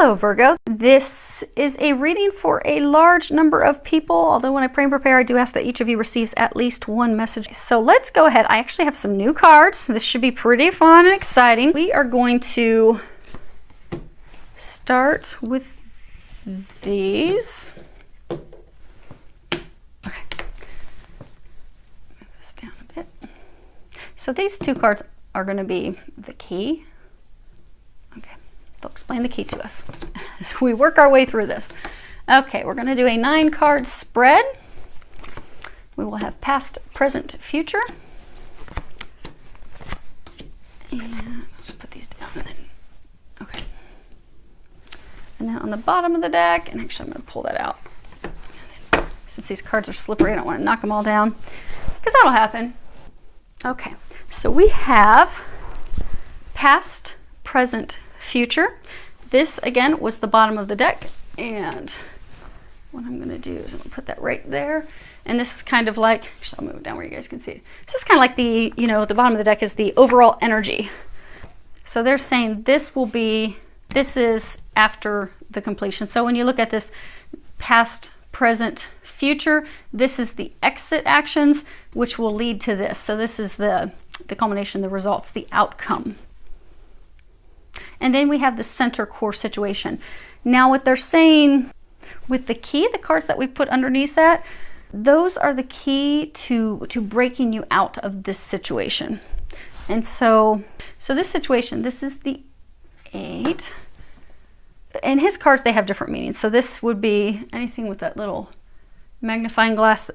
Hello Virgo, this is a reading for a large number of people, although when I pray and prepare I do ask that each of you receives at least one message. So let's go ahead. I actually have some new cards. This should be pretty fun and exciting. We are going to start with these. Okay. Move this down a bit. So these two cards are going to be the key. Okay. They'll explain the key to us as we work our way through this. Okay, we're going to do a 9-card spread. We will have past, present, future. And let's put these down. And then, okay. And then on the bottom of the deck, and actually I'm going to pull that out. Then, since these cards are slippery, I don't want to knock them all down, because that'll happen. Okay, so we have past, present, future. This again was the bottom of the deck, and what I'm going to do is I'm going to put that right there. And this is kind of like, actually I'll move it down where you guys can see it. This is kind of like the, you know, the bottom of the deck is the overall energy. So they're saying this will be, this is after the completion. So when you look at this past, present, future, this is the exit actions, which will lead to this. So this is the culmination, the results, the outcome. And then we have the center core situation. Now what they're saying with the key, the cards that we put underneath that, those are the key to breaking you out of this situation. And so this situation, this is the 8. And his cards, they have different meanings. So this would be anything with that little magnifying glass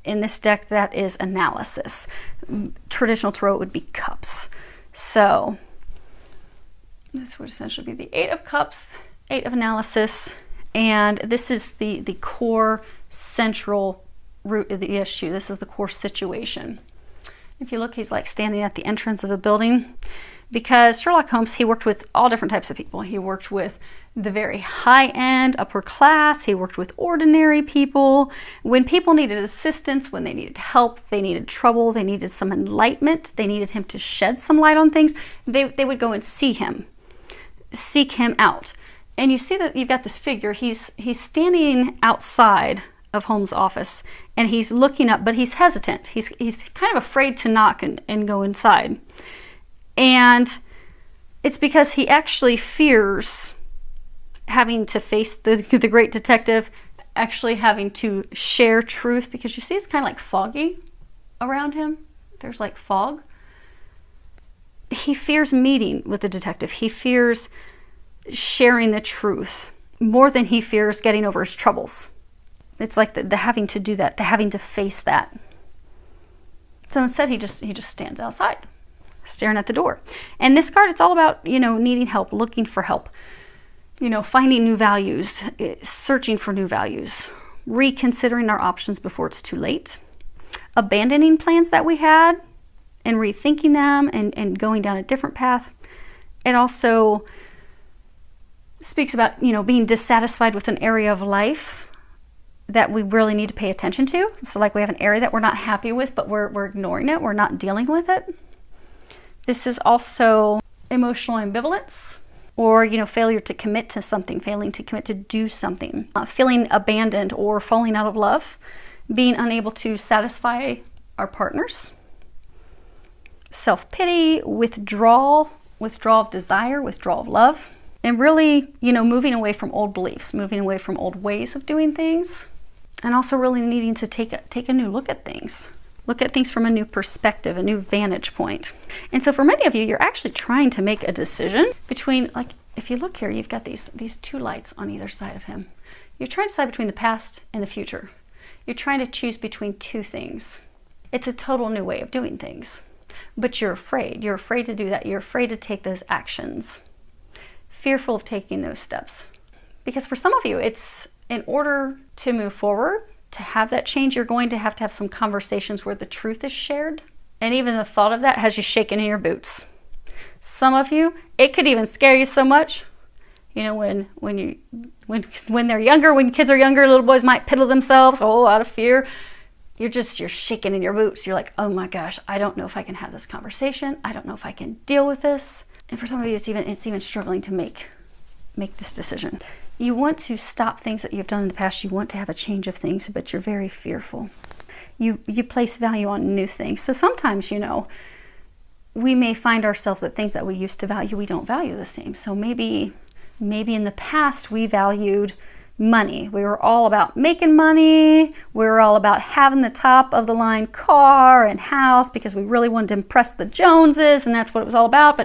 in this deck, that is analysis. Traditional tarot would be cups. So this would essentially be the 8 of Cups, 8 of analysis, and this is the core central root of the issue. This is the core situation. If you look, he's like standing at the entrance of a building, because Sherlock Holmes, he worked with all different types of people. He worked with the very high-end, upper class. He worked with ordinary people. When people needed assistance, when they needed help, they needed trouble, they needed some enlightenment, they needed him to shed some light on things, they would go and see him. Seek him out. And you see that you've got this figure. He's standing outside of Holmes' office, and he's looking up, but he's hesitant. He's kind of afraid to knock and go inside. And it's because he actually fears having to face the great detective, actually having to share truth, because you see it's kind of like foggy around him. There's like fog. He fears meeting with the detective. He fears sharing the truth more than he fears getting over his troubles. It's like the having to do that, the having to face that. So instead he just stands outside, staring at the door. And this card, it's all about, you know, needing help, looking for help, you know, finding new values, searching for new values, reconsidering our options before it's too late, abandoning plans that we had, and rethinking them and going down a different path. It also speaks about, you know, being dissatisfied with an area of life that we really need to pay attention to. So like we have an area that we're not happy with, but we're ignoring it, we're not dealing with it. This is also emotional ambivalence, or, you know, failure to commit to something, failing to commit to do something, feeling abandoned or falling out of love, being unable to satisfy our partners. Self-pity, withdrawal of desire, withdrawal of love, and really, you know, moving away from old beliefs, moving away from old ways of doing things, and also really needing to take a new look at things from a new perspective, a new vantage point. And so for many of you, you're actually trying to make a decision between, like, if you look here, you've got these 2 lights on either side of him. You're trying to decide between the past and the future. You're trying to choose between 2 things. It's a total new way of doing things. But you're afraid. You're afraid to do that. You're afraid to take those actions. Fearful of taking those steps. Because for some of you, it's in order to move forward, to have that change, you're going to have some conversations where the truth is shared. And even the thought of that has you shaking in your boots. Some of you, it could even scare you so much. You know, when they're younger, when kids are younger, little boys might piddle themselves, out of fear. You're shaking in your boots. You're like, oh my gosh, I don't know if I can have this conversation. I don't know if I can deal with this. And for some of you, it's even struggling to make make this decision. You want to stop things that you've done in the past. You want to have a change of things, but you're very fearful. You place value on new things. So sometimes, you know, we may find ourselves that things that we used to value, we don't value the same. So maybe in the past we valued money. We were all about making money. We were all about having the top of the line car and house because we really wanted to impress the Joneses, and that's what it was all about.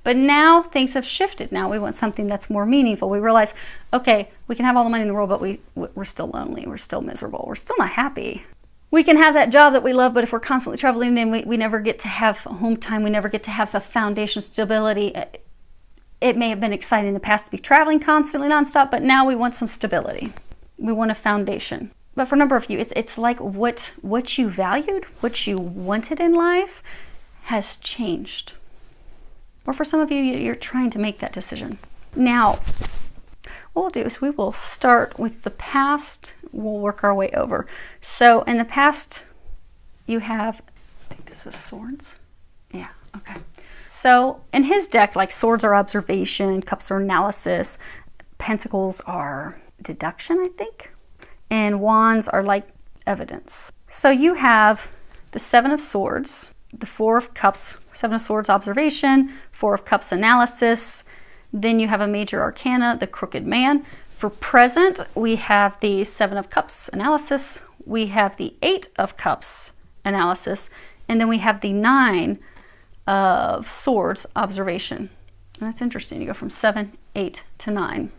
But now things have shifted. Now we want something that's more meaningful. We realize, okay, we can have all the money in the world, but we're still lonely. We're still miserable. We're still not happy. We can have that job that we love, but if we're constantly traveling and we never get to have home time, we never get to have a foundation stability. It may have been exciting in the past to be traveling constantly nonstop, but now we want some stability. We want a foundation. But for a number of you, it's like what you valued, what you wanted in life has changed. Or for some of you, you're trying to make that decision. Now, what we'll do is we will start with the past. We'll work our way over. So in the past, you have, I think this is swords. Yeah, okay. So in his deck, like swords are observation, cups are analysis, pentacles are deduction, I think, and wands are like evidence. So you have the Seven of Swords, the Four of Cups, Seven of Swords observation, Four of Cups analysis. Then you have a major arcana, the Crooked Man. For present, we have the Seven of Cups analysis. We have the Eight of Cups analysis. And then we have the Nine of Swords observation. And that's interesting. You go from 7, 8 to 9.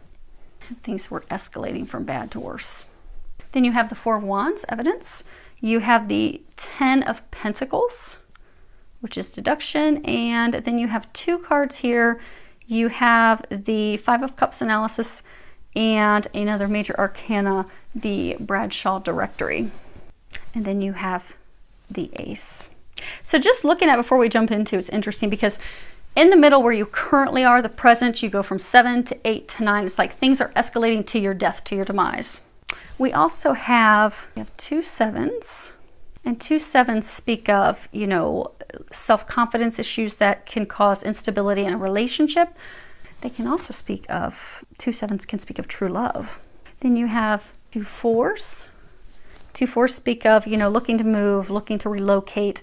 Things were escalating from bad to worse. Then you have the Four of Wands evidence. You have the 10 of Pentacles, which is deduction. And then you have two cards here. You have the Five of Cups analysis and another major arcana, the Bradshaw Directory. And then you have the Ace. So just looking at before we jump into it's interesting because in the middle where you currently are, the present, you go from 7 to 8 to 9. It's like things are escalating to your death, to your demise. We also have, two sevens, and two sevens speak of, you know, self-confidence issues that can cause instability in a relationship. They can also speak of, two sevens can speak of true love. Then you have two fours. Two fours speak of, you know, looking to move, looking to relocate.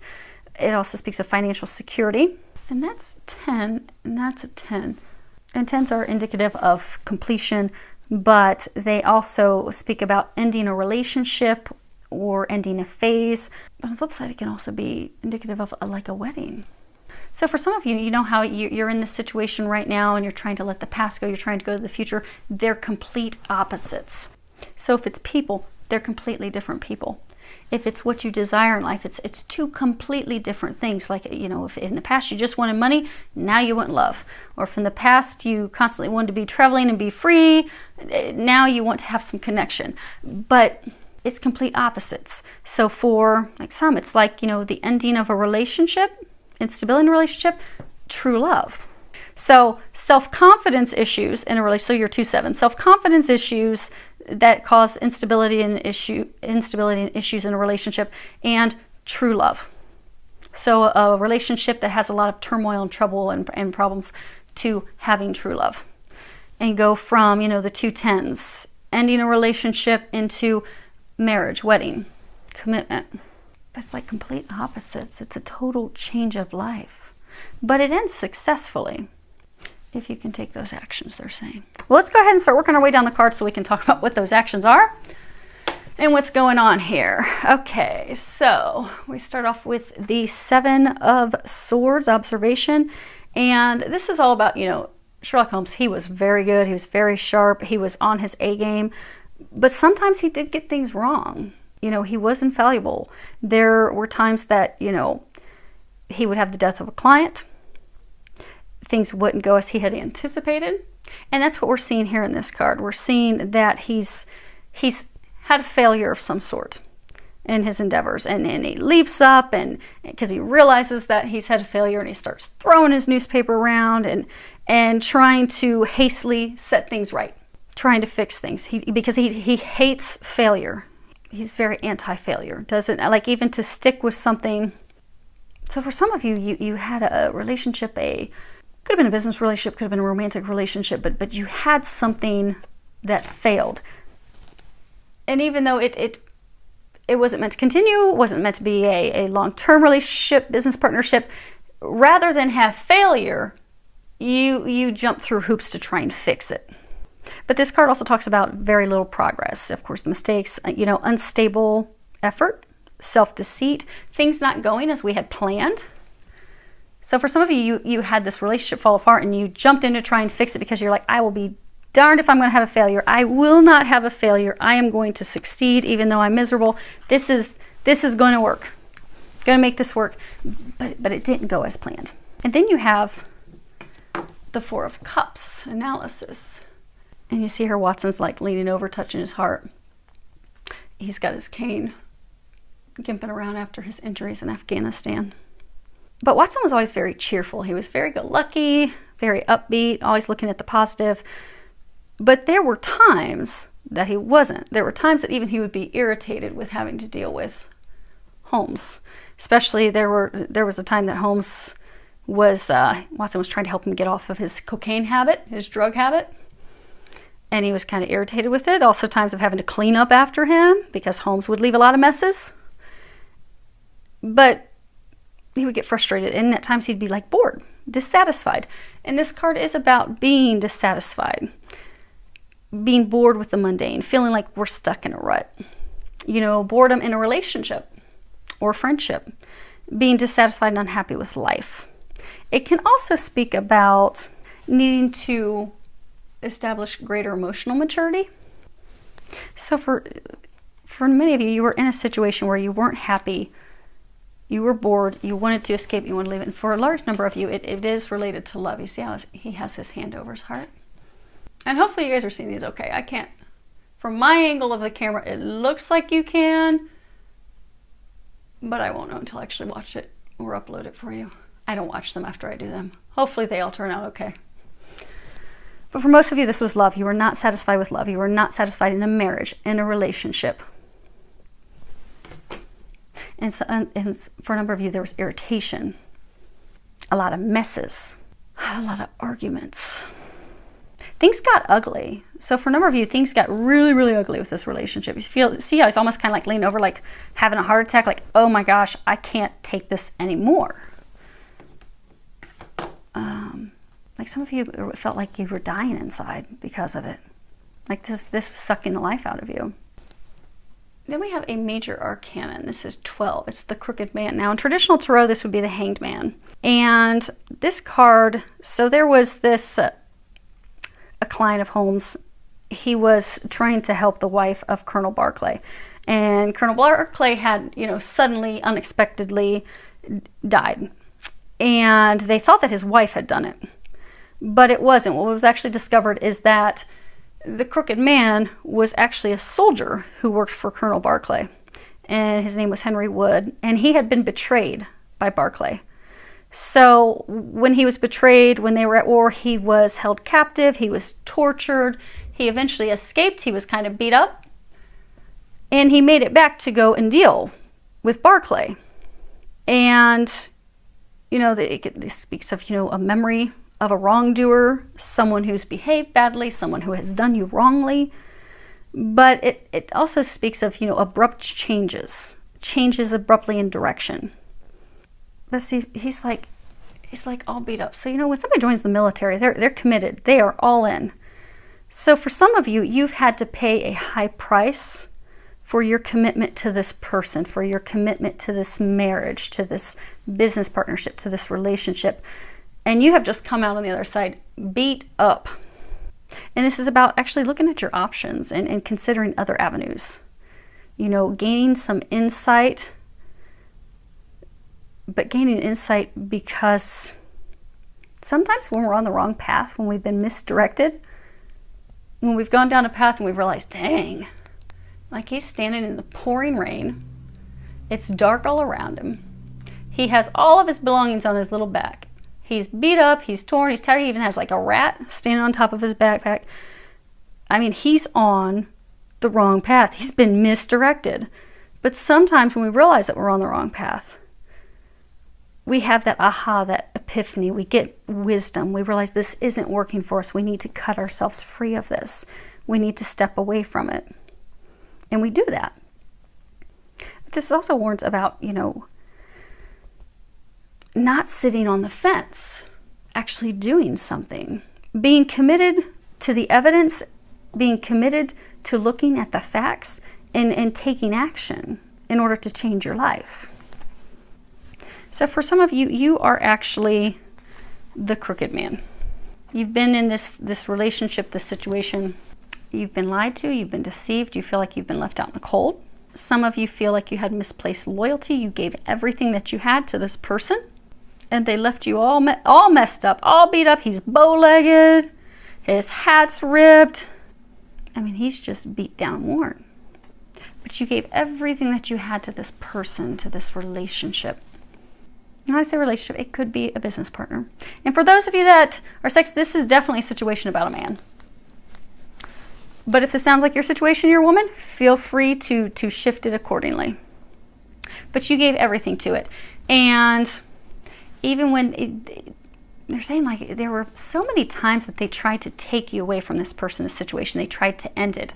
It also speaks of financial security. And that's 10, and that's a 10. And 10s are indicative of completion, but they also speak about ending a relationship or ending a phase. But on the flip side, it can also be indicative of like a wedding. So for some of you, you know how you're in this situation right now and you're trying to let the past go, you're trying to go to the future. They're complete opposites. So if it's people, they're completely different people. If it's what you desire in life, it's two completely different things. Like, you know, if in the past you just wanted money, now you want love. Or if in the past you constantly wanted to be traveling and be free, now you want to have some connection. But it's complete opposites. So for like some, it's like, you know, the ending of a relationship, instability in a relationship, true love. So self-confidence issues in a relationship, so you're 2-7, self-confidence issues that cause instability and issues in a relationship, and true love. So a relationship that has a lot of turmoil and trouble and problems to having true love. And go from, you know, the 2-10s, ending a relationship, into marriage, wedding, commitment. It's like complete opposites. It's a total change of life. But it ends successfully if you can take those actions, they're saying. Well, let's go ahead and start working our way down the card so we can talk about what those actions are and what's going on here. Okay, so we start off with the Seven of Swords observation. And this is all about, you know, Sherlock Holmes. He was very good. He was very sharp. He was on his A game. But sometimes he did get things wrong. You know, he was infallible. There were times that, you know, he would have the death of a client. Things wouldn't go as he had anticipated. And that's what we're seeing here in this card. We're seeing that he's had a failure of some sort in his endeavors. And he leaps up, and because he realizes that he's had a failure, and he starts throwing his newspaper around and trying to hastily set things right, trying to fix things. Because he hates failure. He's very anti-failure. Doesn't like even to stick with something. So for some of you, you had a relationship, a Could have been a business relationship, could have been a romantic relationship, but you had something that failed. And even though it wasn't meant to continue, wasn't meant to be a long-term relationship, business partnership, rather than have failure, you jump through hoops to try and fix it. But this card also talks about very little progress. Of course, the mistakes, unstable effort, self-deceit, things not going as we had planned. So for some of you, you had this relationship fall apart and you jumped in to try and fix it because you're like, I will be darned if I'm going to have a failure. I will not have a failure. I am going to succeed even though I'm miserable. This is going to work. Going to make this work. But it didn't go as planned. And then you have the Four of Cups analysis. And you see her, Watson's like leaning over, touching his heart. He's got his cane, gimping around after his injuries in Afghanistan. But Watson was always very cheerful. He was very good-lucky, very upbeat, always looking at the positive. But there were times that he wasn't. There were times that even he would be irritated with having to deal with Holmes. Especially there was a time that Holmes was, Watson was trying to help him get off of his cocaine habit, his drug habit. And he was kind of irritated with it. Also times of having to clean up after him because Holmes would leave a lot of messes. But he would get frustrated, and at times he'd be like bored, dissatisfied. And this card is about being dissatisfied, being bored with the mundane, feeling like we're stuck in a rut. Boredom in a relationship or friendship, being dissatisfied and unhappy with life. It can also speak about needing to establish greater emotional maturity. So for many of you, you were in a situation where you weren't happy. You were bored, you wanted to escape, you wanted to leave it. And for a large number of you, it is related to love. You see how he has his hand over his heart? And hopefully you guys are seeing these okay. I can't, from my angle of the camera, it looks like you can, but I won't know until I actually watch it or upload it for you. I don't watch them after I do them. Hopefully they all turn out okay. But for most of you, this was love. You were not satisfied with love. You were not satisfied in a marriage, in a relationship. And for a number of you, there was irritation, a lot of messes, a lot of arguments. Things got ugly. So for a number of you, things got really, really ugly with this relationship. You see how he's almost kind of like leaning over, like having a heart attack, like, oh my gosh, I can't take this anymore. Like some of you felt like you were dying inside because of it. Like this was sucking the life out of you. Then we have a major arcana. This is 12. It's the Crooked Man. Now, in traditional tarot, this would be the Hanged Man. And this card, so there was this, a client of Holmes. He was trying to help the wife of Colonel Barclay. And Colonel Barclay had, suddenly, unexpectedly died. And they thought that his wife had done it. But it wasn't. What was actually discovered is that the Crooked Man was actually a soldier who worked for Colonel Barclay, and his name was Henry Wood, and he had been betrayed by Barclay. So when he was betrayed, when they were at war, he was held captive, he was tortured, he eventually escaped, he was kind of beat up, and he made it back to go and deal with Barclay. And, this speaks of, a memory of a wrongdoer, someone who's behaved badly, someone who has done you wrongly. But it also speaks of, abrupt changes abruptly in direction. But see, he's like all beat up. So, when somebody joins the military, they're committed. They are all in. So for some of you, you've had to pay a high price for your commitment to this person, for your commitment to this marriage, to this business partnership, to this relationship. And you have just come out on the other side beat up. And this is about actually looking at your options and considering other avenues. Gaining some insight. But gaining insight because sometimes when we're on the wrong path, when we've been misdirected, when we've gone down a path and we've realized, dang, like he's standing in the pouring rain. It's dark all around him. He has all of his belongings on his little back. He's beat up, he's torn, he's tired. He even has like a rat standing on top of his backpack. I mean, he's on the wrong path. He's been misdirected. But sometimes when we realize that we're on the wrong path, we have that aha, that epiphany, we get wisdom, we realize this isn't working for us, we need to cut ourselves free of this, we need to step away from it, and we do that. But this also warns about, you know, not sitting on the fence, actually doing something, being committed to the evidence, being committed to looking at the facts, and taking action in order to change your life. So for some of you, you are actually the crooked man. You've been in this relationship, this situation. You've been lied to, you've been deceived, you feel like you've been left out in the cold. Some of you feel like you had misplaced loyalty. You gave everything that you had to this person, and they left you all messed up, all beat up. He's bow-legged, his hat's ripped. I mean, he's just beat down and worn. But you gave everything that you had to this person, to this relationship. When I say relationship, it could be a business partner. And for those of you that are sex, this is definitely a situation about a man. But if this sounds like your situation, you're a woman, feel free to shift it accordingly. But you gave everything to it. And even when they're saying, like, there were so many times that they tried to take you away from this person, this situation. They tried to end it.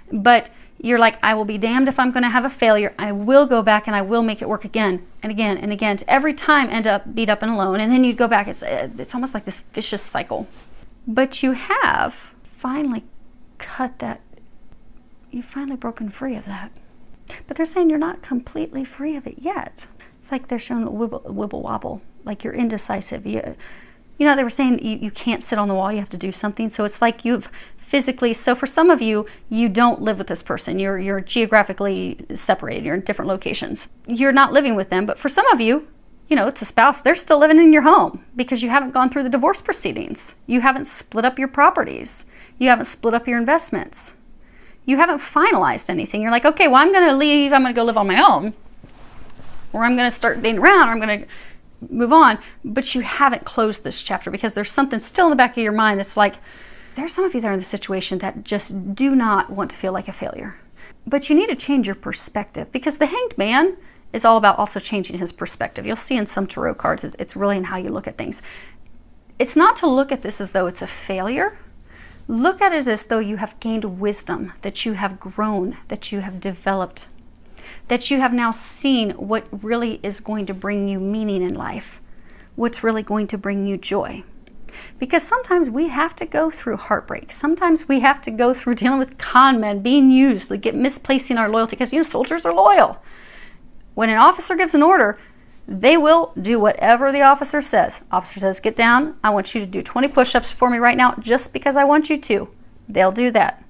But you're like, I will be damned if I'm going to have a failure. I will go back and I will make it work again and again and again, to every time end up beat up and alone. And then you go back. It's almost like this vicious cycle. But you have finally cut that. You've finally broken free of that. But they're saying you're not completely free of it yet. It's like they're showing wibble wobble, like you're indecisive. You know, they were saying you can't sit on the wall, you have to do something. So it's like you've physically, so for some of you, you don't live with this person. You're geographically separated. You're in different locations. You're not living with them. But for some of you, you know, it's a spouse. They're still living in your home because you haven't gone through the divorce proceedings. You haven't split up your properties. You haven't split up your investments. You haven't finalized anything. You're like, okay, well, I'm going to leave. I'm going to go live on my own. Or I'm going to start dating around. Or I'm going to move on. But you haven't closed this chapter because there's something still in the back of your mind that's like, there's some of you that are in the situation that just do not want to feel like a failure. But you need to change your perspective, because the Hanged Man is all about also changing his perspective. You'll see in some tarot cards, it's really in how you look at things. It's not to look at this as though it's a failure. Look at it as though you have gained wisdom, that you have grown, that you have developed, that you have now seen what really is going to bring you meaning in life, what's really going to bring you joy. Because sometimes we have to go through heartbreak. Sometimes we have to go through dealing with con men, being used, like misplacing our loyalty, because, you know, soldiers are loyal. When an officer gives an order, they will do whatever the officer says. Officer says, get down. I want you to do 20 push-ups for me right now just because I want you to. They'll do that.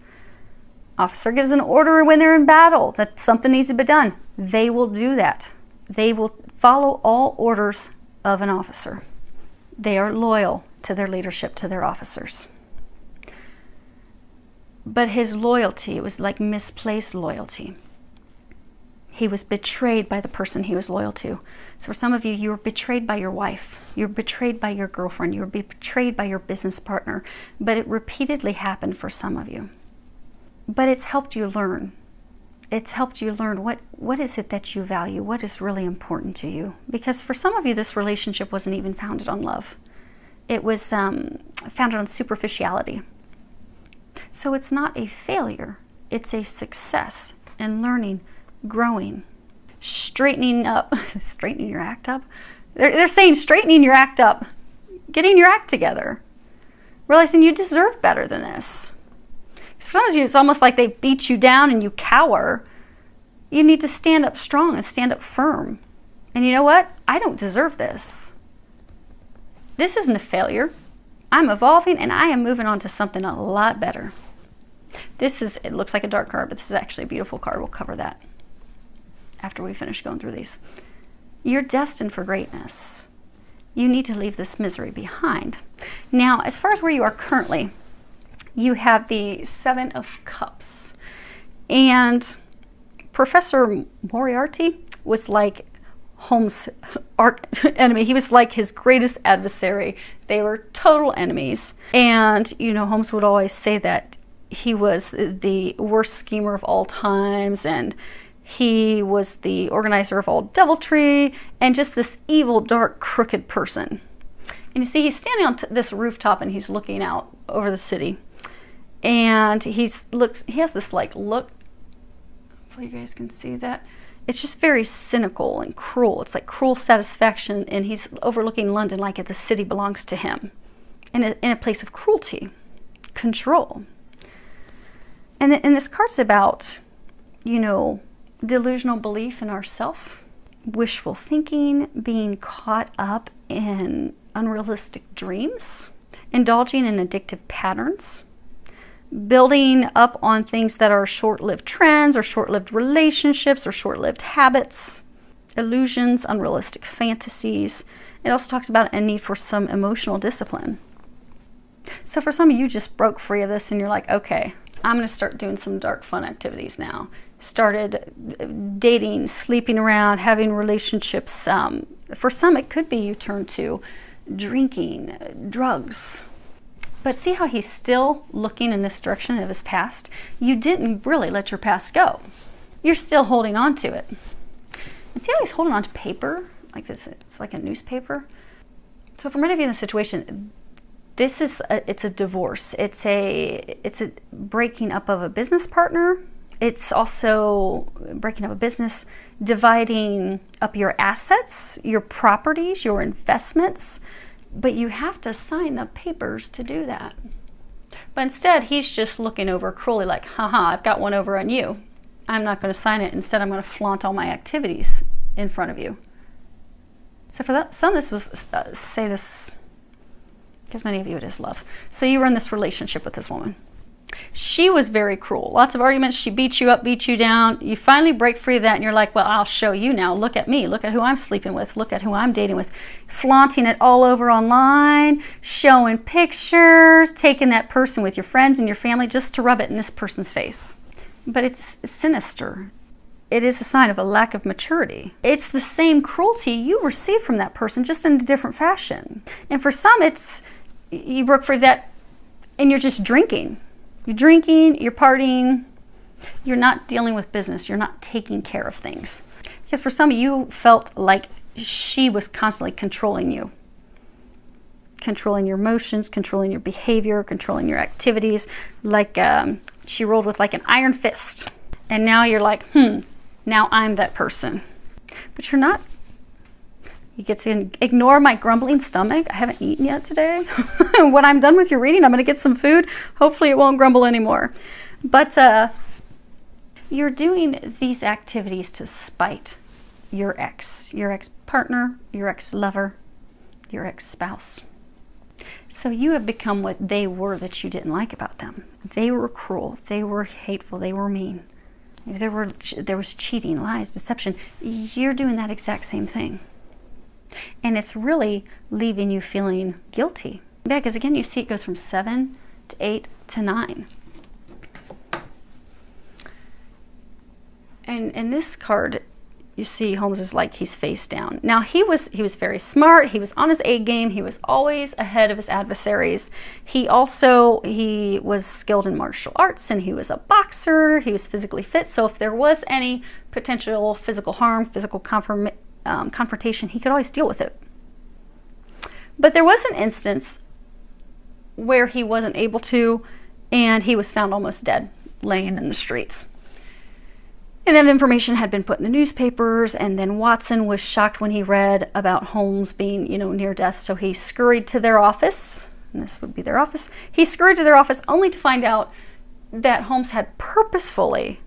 Officer gives an order when they're in battle that something needs to be done. They will do that. They will follow all orders of an officer. They are loyal to their leadership, to their officers. But his loyalty, it was like misplaced loyalty. He was betrayed by the person he was loyal to. So for some of you, you were betrayed by your wife. You were betrayed by your girlfriend. You were betrayed by your business partner. But it repeatedly happened for some of you. But it's helped you learn. It's helped you learn what is it that you value, what is really important to you. Because for some of you, this relationship wasn't even founded on love. It was founded on superficiality. So it's not a failure. It's a success in learning, growing, straightening up, straightening your act up. They're saying straightening your act up, getting your act together, realizing you deserve better than this. For some of you, it's almost like they beat you down and you cower. You need to stand up strong and stand up firm. And you know what? I don't deserve this. This isn't a failure. I'm evolving and I am moving on to something a lot better. It looks like a dark card, but this is actually a beautiful card. We'll cover that after we finish going through these. You're destined for greatness. You need to leave this misery behind. Now, as far as where you are currently, you have the Seven of Cups. And Professor Moriarty was like Holmes' arch enemy. He was like his greatest adversary. They were total enemies. And, you know, Holmes would always say that he was the worst schemer of all times, and he was the organizer of all deviltry, and just this evil, dark, crooked person. And you see he's standing on this rooftop and he's looking out over the city. And he has this like look, hopefully you guys can see that. It's just very cynical and cruel. It's like cruel satisfaction, and he's overlooking London like the city belongs to him. In a place of cruelty, control. And this card's about, you know, delusional belief in ourself, wishful thinking, being caught up in unrealistic dreams, indulging in addictive patterns, building up on things that are short-lived trends or short-lived relationships or short-lived habits, illusions, unrealistic fantasies. It also talks about a need for some emotional discipline. So for some of you, just broke free of this and you're like, okay, I'm going to start doing some dark fun activities now. Started dating, sleeping around, having relationships. For some, it could be you turn to drinking, drugs. But see how he's still looking in this direction of his past? You didn't really let your past go. You're still holding on to it. And see how he's holding on to paper? Like this, it's like a newspaper. So for many of you in this situation, it's a divorce. It's a breaking up of a business partner. It's also breaking up a business, dividing up your assets, your properties, your investments. But you have to sign the papers to do that. But instead, he's just looking over cruelly like, haha, I've got one over on you. I'm not going to sign it. Instead, I'm going to flaunt all my activities in front of you. So for that, some of this was, say this, because many of you it is love. So you were in this relationship with this woman. She was very cruel. Lots of arguments. She beat you up, beat you down. You finally break free of that and you're like, well, I'll show you now. Look at me. Look at who I'm sleeping with. Look at who I'm dating with. Flaunting it all over online, showing pictures, taking that person with your friends and your family just to rub it in this person's face. But it's sinister. It is a sign of a lack of maturity. It's the same cruelty you received from that person, just in a different fashion. And for some, it's you broke free of that and you're just drinking. You're drinking, you're partying, you're not dealing with business, you're not taking care of things. Because for some of you felt like she was constantly controlling you. Controlling your emotions, controlling your behavior, controlling your activities. Like she rolled with like an iron fist. And now you're like, now I'm that person. But you're not. You get to ignore my grumbling stomach. I haven't eaten yet today. When I'm done with your reading, I'm going to get some food. Hopefully it won't grumble anymore. But you're doing these activities to spite your ex-partner, your ex-lover, your ex-spouse. So you have become what they were that you didn't like about them. They were cruel. They were hateful. They were mean. There was cheating, lies, deception. You're doing that exact same thing. And it's really leaving you feeling guilty. Yeah, because again, you see it goes from 7 to 8 to 9. And in this card, you see Holmes is like he's face down. Now he was very smart. He was on his A game. He was always ahead of his adversaries. He was skilled in martial arts and he was a boxer. He was physically fit. So if there was any potential physical harm, physical confrontation, he could always deal with it. But there was an instance where he wasn't able to, and he was found almost dead, laying in the streets. And that information had been put in the newspapers, and then Watson was shocked when he read about Holmes being, near death, so he scurried to their office, and this would be their office. He scurried to their office only to find out that Holmes had purposefully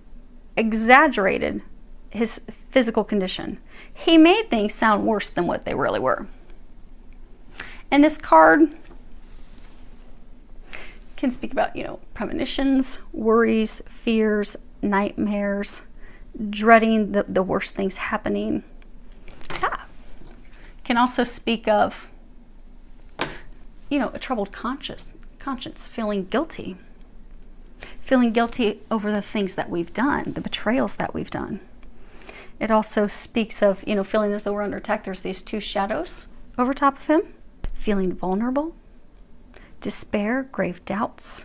exaggerated his physical condition. He made things sound worse than what they really were. And this card can speak about, premonitions, worries, fears, nightmares, dreading the worst things happening. Can also speak of, a troubled conscience, feeling guilty over the things that we've done, the betrayals that we've done. It also speaks of, feeling as though we're under attack. There's these two shadows over top of him. Feeling vulnerable, despair, grave doubts,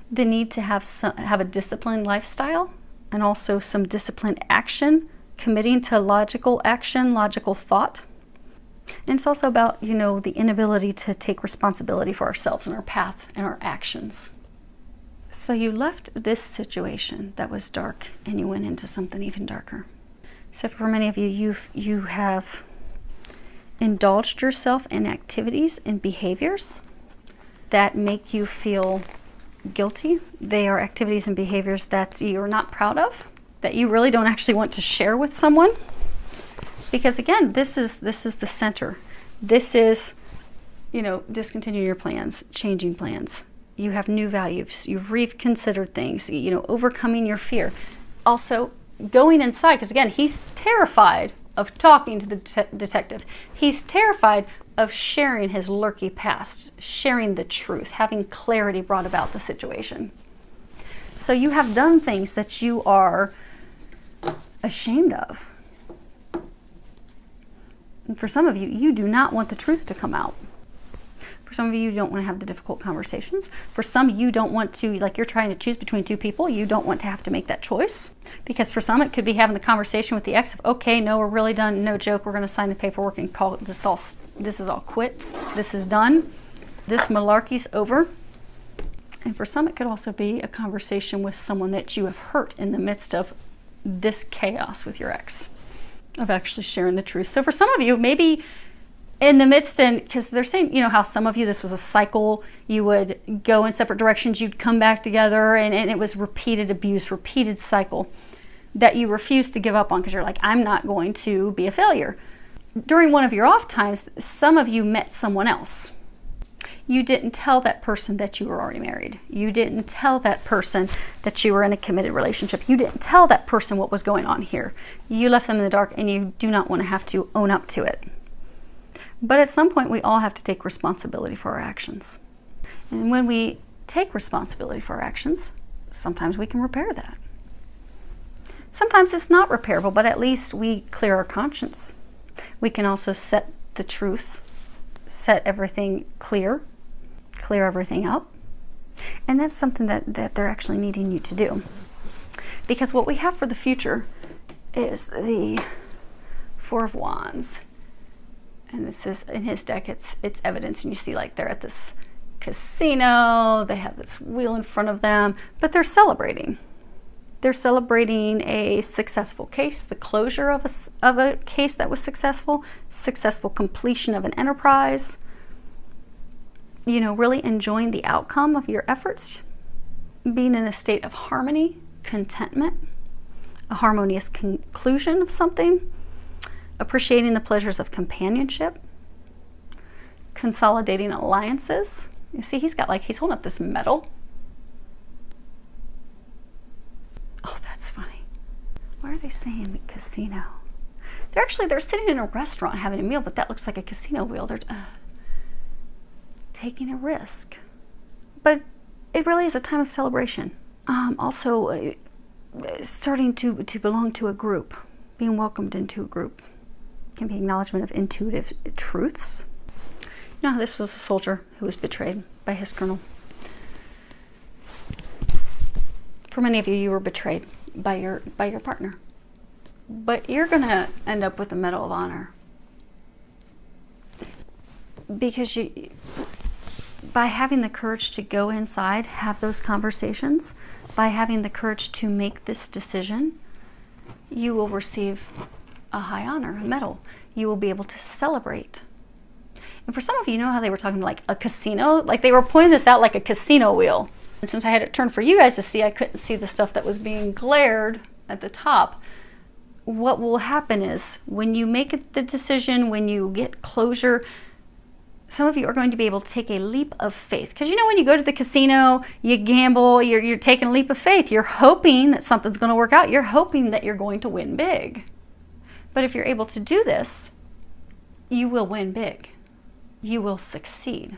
the need to have a disciplined lifestyle, and also some disciplined action, committing to logical action, logical thought. And it's also about, you know, the inability to take responsibility for ourselves and our path and our actions. So you left this situation that was dark and you went into something even darker. So for many of you, you have indulged yourself in activities and behaviors that make you feel guilty. They are activities and behaviors that you're not proud of, that you really don't actually want to share with someone. Because again, this is the center. This is, you know, discontinuing your plans, changing plans. You have new values. You've reconsidered things, you know, overcoming your fear. Also, going inside, because again, he's terrified of talking to the detective. He's terrified of sharing his lurky past, sharing the truth, having clarity brought about the situation. So you have done things that you are ashamed of. And for some of you, you do not want the truth to come out. For some of you, you don't want to have the difficult conversations. For some, you don't want to, like you're trying to choose between two people, you don't want to have to make that choice. Because for some, it could be having the conversation with the ex of, okay, no, we're really done, no joke, we're going to sign the paperwork and call it this is all quits, this is done, this malarkey's over. And for some, it could also be a conversation with someone that you have hurt in the midst of this chaos with your ex, of actually sharing the truth. So for some of you, maybe in the midst, and because they're saying, you know, how some of you, this was a cycle, you would go in separate directions, you'd come back together, and it was repeated abuse, repeated cycle that you refuse to give up on because you're like, I'm not going to be a failure. During one of your off times, some of you met someone else. You didn't tell that person that you were already married. You didn't tell that person that you were in a committed relationship. You didn't tell that person what was going on here. You left them in the dark, and you do not want to have to own up to it. But at some point, we all have to take responsibility for our actions. And when we take responsibility for our actions, sometimes we can repair that. Sometimes it's not repairable, but at least we clear our conscience. We can also set the truth, set everything clear everything up. And that's something that they're actually needing you to do. Because what we have for the future is the Four of Wands. And this is, in his deck, it's evidence. And you see, like, they're at this casino. They have this wheel in front of them. But they're celebrating. They're celebrating a successful case, the closure of a case that was successful completion of an enterprise. You know, really enjoying the outcome of your efforts. Being in a state of harmony, contentment, a harmonious conclusion of something. Appreciating the pleasures of companionship, consolidating alliances. You see, he's holding up this medal. Oh, that's funny. Why are they saying casino? They're sitting in a restaurant having a meal, but that looks like a casino wheel. They're taking a risk. But it really is a time of celebration. Also, starting to belong to a group, being welcomed into a group. Can be acknowledgement of intuitive truths. You know, this was a soldier who was betrayed by his colonel. For many of you, you were betrayed by your partner. But you're going to end up with the Medal of Honor. Because by having the courage to go inside, have those conversations, by having the courage to make this decision, you will receive a high honor, a medal. You will be able to celebrate. And for some of you, know how they were talking like a casino? Like they were pointing this out like a casino wheel. And since I had it turned for you guys to see, I couldn't see the stuff that was being glared at the top. What will happen is when you make the decision, when you get closure, some of you are going to be able to take a leap of faith. Because you know when you go to the casino, you gamble, you're taking a leap of faith. You're hoping that something's going to work out. You're hoping that you're going to win big. But if you're able to do this, you will win big. You will succeed.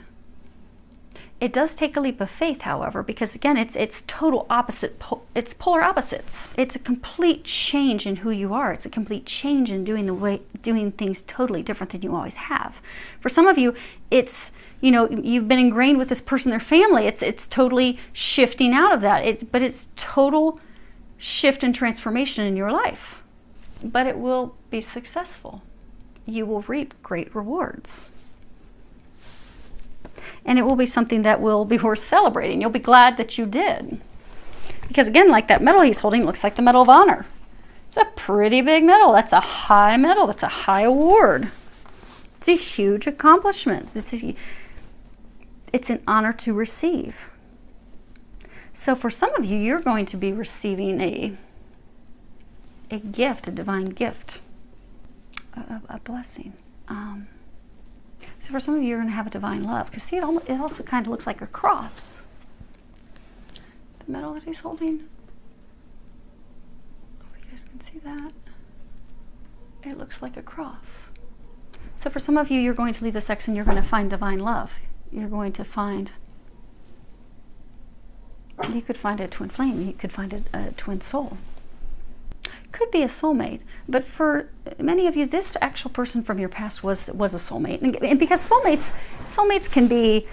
It does take a leap of faith, however, because again, it's total opposite. It's polar opposites. It's a complete change in who you are. It's a complete change in doing things totally different than you always have. For some of you, it's, you know, you've been ingrained with this person, their family. It's totally shifting out of that. But it's total shift and transformation in your life. But it will be successful. you will reap great rewards. And it will be something that will be worth celebrating. You'll be glad that you did. Because again, like that medal he's holding looks like the Medal of Honor. It's a pretty big medal. That's a high medal. That's a high award. It's a huge accomplishment. It's an honor to receive. So for some of you, you're going to be receiving a gift, a divine gift, a blessing. So for some of you, you're going to have a divine love. Because see, it also kind of looks like a cross. The medal that he's holding. Oh, you guys can see that. It looks like a cross. So for some of you, you're going to leave the sex and you're going to find divine love. You're going to find, you could find a twin flame. You could find a twin soul. Could be a soulmate, but for many of you, this actual person from your past was a soulmate. And because soulmates can be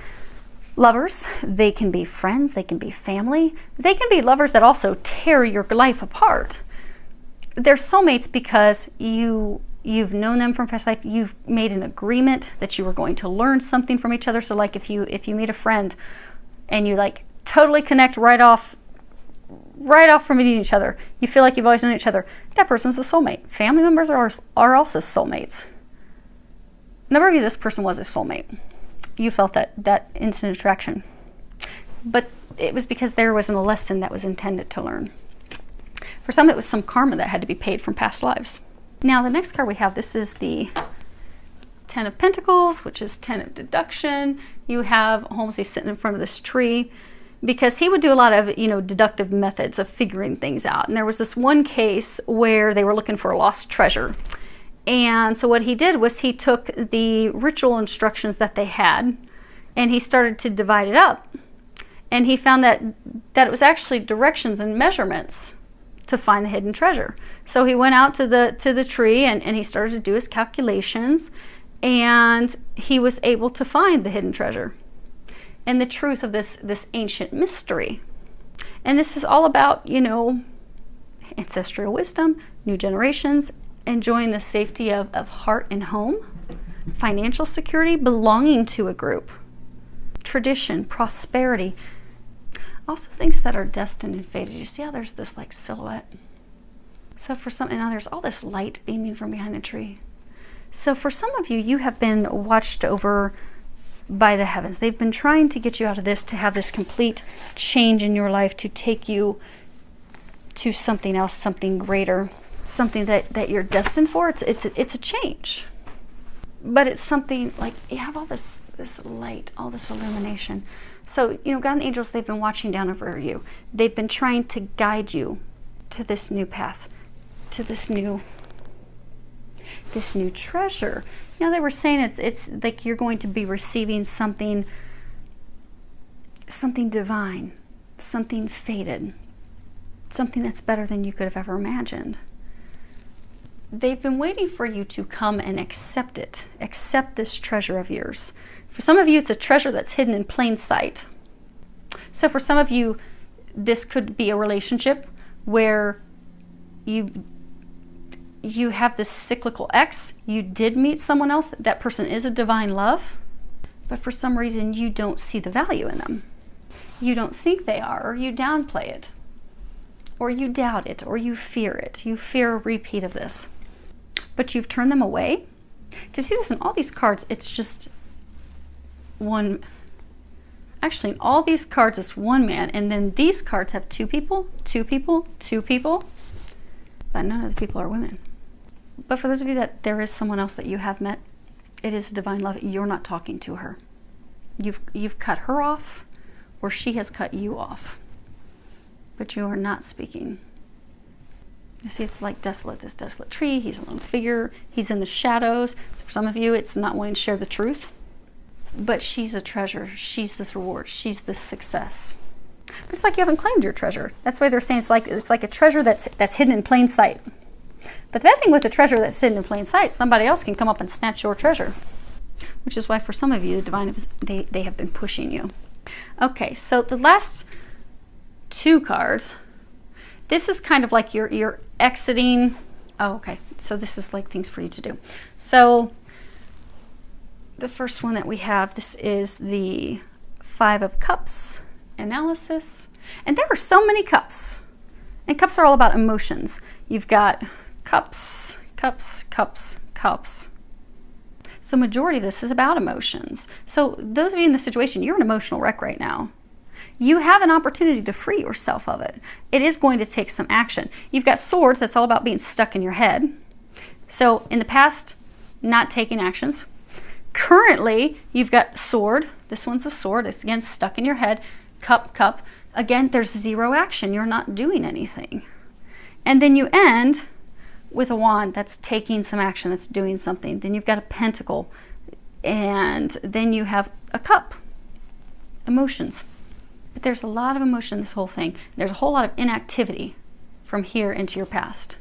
lovers, they can be friends, they can be family, they can be lovers that also tear your life apart. They're soulmates because you've known them from past life. You've made an agreement that you were going to learn something from each other. So like if you meet a friend and you like totally connect right off from meeting each other, you feel like you've always known each other, that person's a soulmate. Family members are also soulmates. A number of you, this person was a soulmate. You felt that instant attraction. But it was because there wasn't a lesson that was intended to learn. For some, it was some karma that had to be paid from past lives. Now, the next card we have, this is the Ten of Pentacles, which is 10 of deduction. You have Holmes, he's sitting in front of this tree, because he would do a lot of, deductive methods of figuring things out. And there was this one case where they were looking for a lost treasure. And so what he did was he took the ritual instructions that they had and he started to divide it up. And he found that it was actually directions and measurements to find the hidden treasure. So he went out to the tree and he started to do his calculations, and he was able to find the hidden treasure and the truth of this ancient mystery. And this is all about, ancestral wisdom, new generations, enjoying the safety of heart and home, financial security, belonging to a group, tradition, prosperity. Also things that are destined and fated. You see how there's this like silhouette? So for some, and now there's all this light beaming from behind the tree. So for some of you, you have been watched over by the heavens. They've been trying to get you out of this, to have this complete change in your life, to take you to something else, something greater, something that you're destined for. It's a change. But it's something like you have all this light, all this illumination. So, God and the angels, they've been watching down over you. They've been trying to guide you to this new path, to this new treasure. They were saying it's like you're going to be receiving something divine, something fated, something that's better than you could have ever imagined. They've been waiting for you to come and accept it, accept this treasure of yours. For some of you, it's a treasure that's hidden in plain sight. So for some of you, this could be a relationship where you have this cyclical ex. You did meet someone else. That person is a divine love, but for some reason you don't see the value in them. You don't think they are, or you downplay it, or you doubt it, or you fear it. You fear a repeat of this, but you've turned them away. Because see this in all these cards, it's just one. Actually, in all these cards, it's one man, and then these cards have two people, two people, two people, but none of the people are women. But for those of you that there is someone else that you have met, it is a divine love. You're not talking to her. You've cut her off, or she has cut you off, but you are not speaking. You see, it's like desolate, this desolate tree. He's a lone figure. He's in the shadows. So for some of you, it's not wanting to share the truth. But she's a treasure. She's this reward. She's this success. But it's like you haven't claimed your treasure. That's why they're saying it's like a treasure that's hidden in plain sight. But the bad thing with a treasure that's hidden in plain sight, somebody else can come up and snatch your treasure. Which is why for some of you, the divine, they have been pushing you. Okay, so the last two cards, this is kind of like you're exiting Oh, okay. So this is like things for you to do. So the first one that we have, this is the 5 of Cups analysis. And there are so many cups. And cups are all about emotions. You've got cups, cups, cups, cups. So majority of this is about emotions. So those of you in the situation, you're an emotional wreck right now. You have an opportunity to free yourself of it. It is going to take some action. You've got Swords, that's all about being stuck in your head. So in the past, not taking actions. Currently, you've got Sword. This one's a sword. It's again stuck in your head. Cup, cup. Again, there's 0 action. You're not doing anything. And then you end with a Wand. That's taking some action. That's doing something. Then you've got a Pentacle. And then you have a Cup. Emotions. But there's a lot of emotion in this whole thing. There's a whole lot of inactivity from here into your past.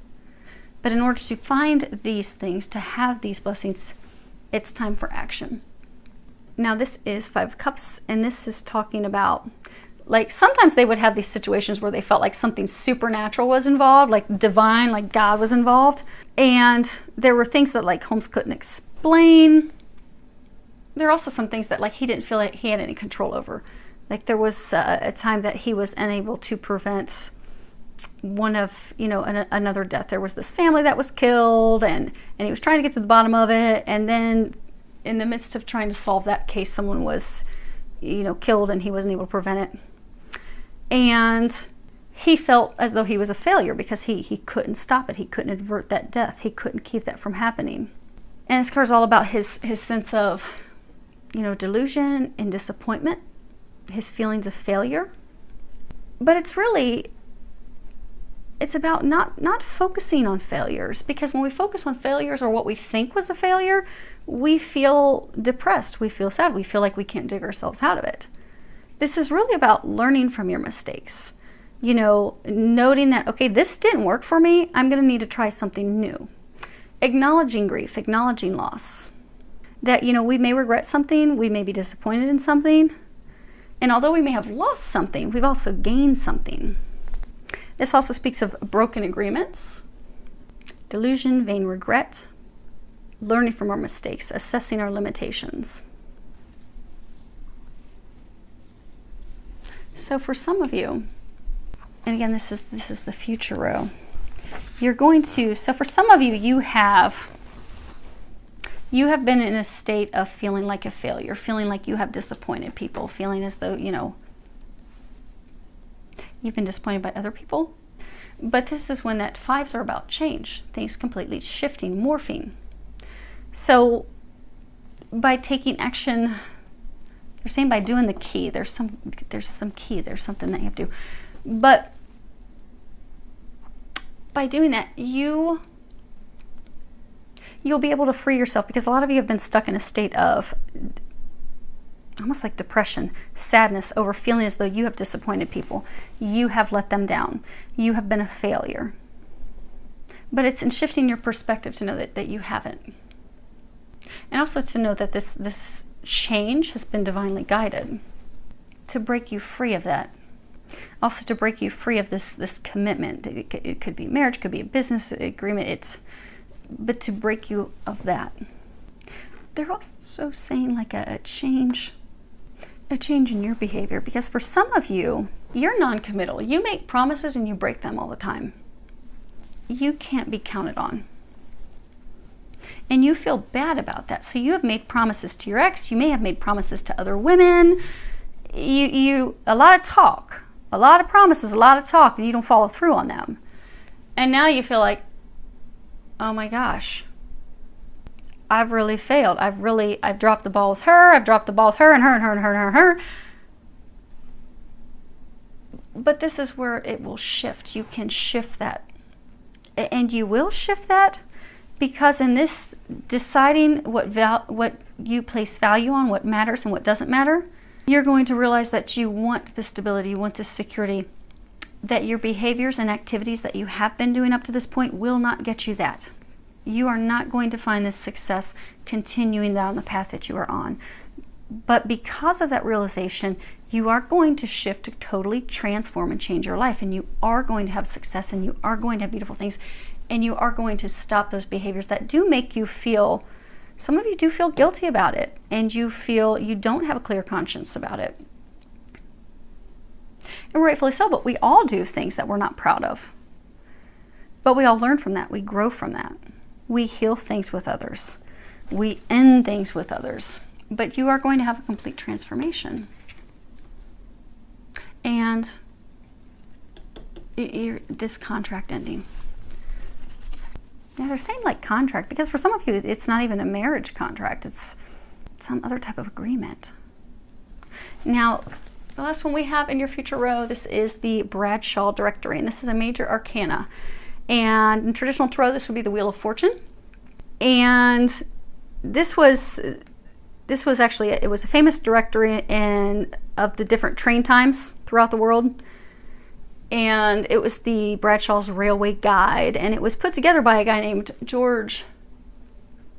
But in order to find these things, to have these blessings, it's time for action. Now this is 5 of Cups, and this is talking about, like, sometimes they would have these situations where they felt like something supernatural was involved, like divine, like God was involved. And there were things that like Holmes couldn't explain. There are also some things that like he didn't feel like he had any control over. Like there was a time that he was unable to prevent one of, you know, another death. There was this family that was killed, and he was trying to get to the bottom of it. And then in the midst of trying to solve that case, someone was, you know, killed, and he wasn't able to prevent it. And he felt as though he was a failure because he couldn't stop it. He couldn't avert that death. He couldn't keep that from happening. And this card's all about his sense of, you know, delusion and disappointment, his feelings of failure. But it's really, it's about not focusing on failures, because when we focus on failures or what we think was a failure, we feel depressed, we feel sad, we feel like we can't dig ourselves out of it. This is really about learning from your mistakes. You know, noting that, okay, this didn't work for me, I'm going to need to try something new. Acknowledging grief, acknowledging loss. That, you know, we may regret something, we may be disappointed in something, and although we may have lost something, we've also gained something. This also speaks of broken agreements, delusion, vain regret, learning from our mistakes, assessing our limitations. So for some of you, and again, this is the future row, you're going to, so for some of you, you have been in a state of feeling like a failure, feeling like you have disappointed people, feeling as though, you know, you've been disappointed by other people. But this is when that 5s are about change, things completely shifting, morphing. So by taking action, they're saying by doing the key, there's some key, there's something that you have to do. But by doing that, you'll be able to free yourself, because a lot of you have been stuck in a state of almost like depression, sadness over feeling as though you have disappointed people. You have let them down. You have been a failure. But it's in shifting your perspective to know that you haven't. And also to know that this change has been divinely guided to break you free of that. Also to break you free of this commitment. It could be marriage, could be a business agreement. But to break you of that. They're also saying like a change in your behavior, because for some of you, you're non-committal. You make promises and you break them all the time. You can't be counted on. And you feel bad about that. So you have made promises to your ex. You may have made promises to other women. A lot of talk, a lot of promises, a lot of talk, and you don't follow through on them. And now you feel like, oh my gosh, I've really failed. I've dropped the ball with her. I've dropped the ball with her and her and her and her and her and her. But this is where it will shift. You can shift that. And you will shift that, because in this deciding what you place value on, what matters and what doesn't matter, you're going to realize that you want this stability, you want this security, that your behaviors and activities that you have been doing up to this point will not get you that. You are not going to find this success continuing down the path that you are on. But because of that realization, you are going to shift to totally transform and change your life, and you are going to have success, and you are going to have beautiful things, And you are going to stop those behaviors that do make you feel, some of you do feel guilty about it, and you feel you don't have a clear conscience about it. And rightfully so, but we all do things that we're not proud of. But we all learn from that. We grow from that. We heal things with others. We end things with others. But you are going to have a complete transformation. And this contract ending. Yeah, they're saying like contract, because for some of you, it's not even a marriage contract. It's some other type of agreement. Now, the last one we have in your future row, this is the Bradshaw Directory, and this is a major arcana. And in traditional tarot, this would be the Wheel of Fortune. And this was actually, it was a famous directory of the different train times throughout the world. And it was the Bradshaw's Railway Guide, and it was put together by a guy named George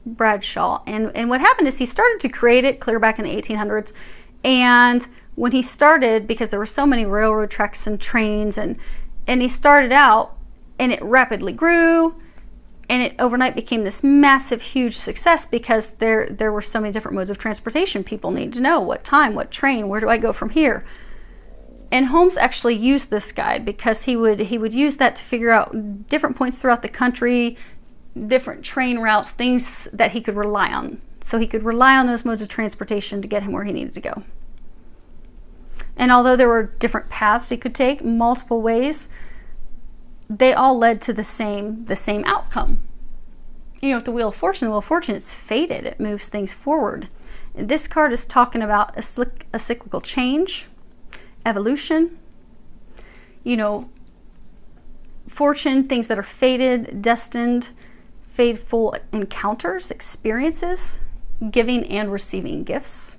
Bradshaw. And what happened is he started to create it clear back in the 1800s. And when he started, because there were so many railroad tracks and trains, and he started out, and it rapidly grew, and it overnight became this massive, huge success, because there were so many different modes of transportation. People needed to know what time, what train, where do I go from here. And Holmes actually used this guide because he would use that to figure out different points throughout the country, different train routes, things that he could rely on. So he could rely on those modes of transportation to get him where he needed to go. And although there were different paths he could take, multiple ways, they all led to the same outcome. You know, with the Wheel of Fortune, it's fated. It moves things forward. This card is talking about a cyclical change, evolution, you know, fortune, things that are fated, destined, fateful encounters, experiences, giving and receiving gifts,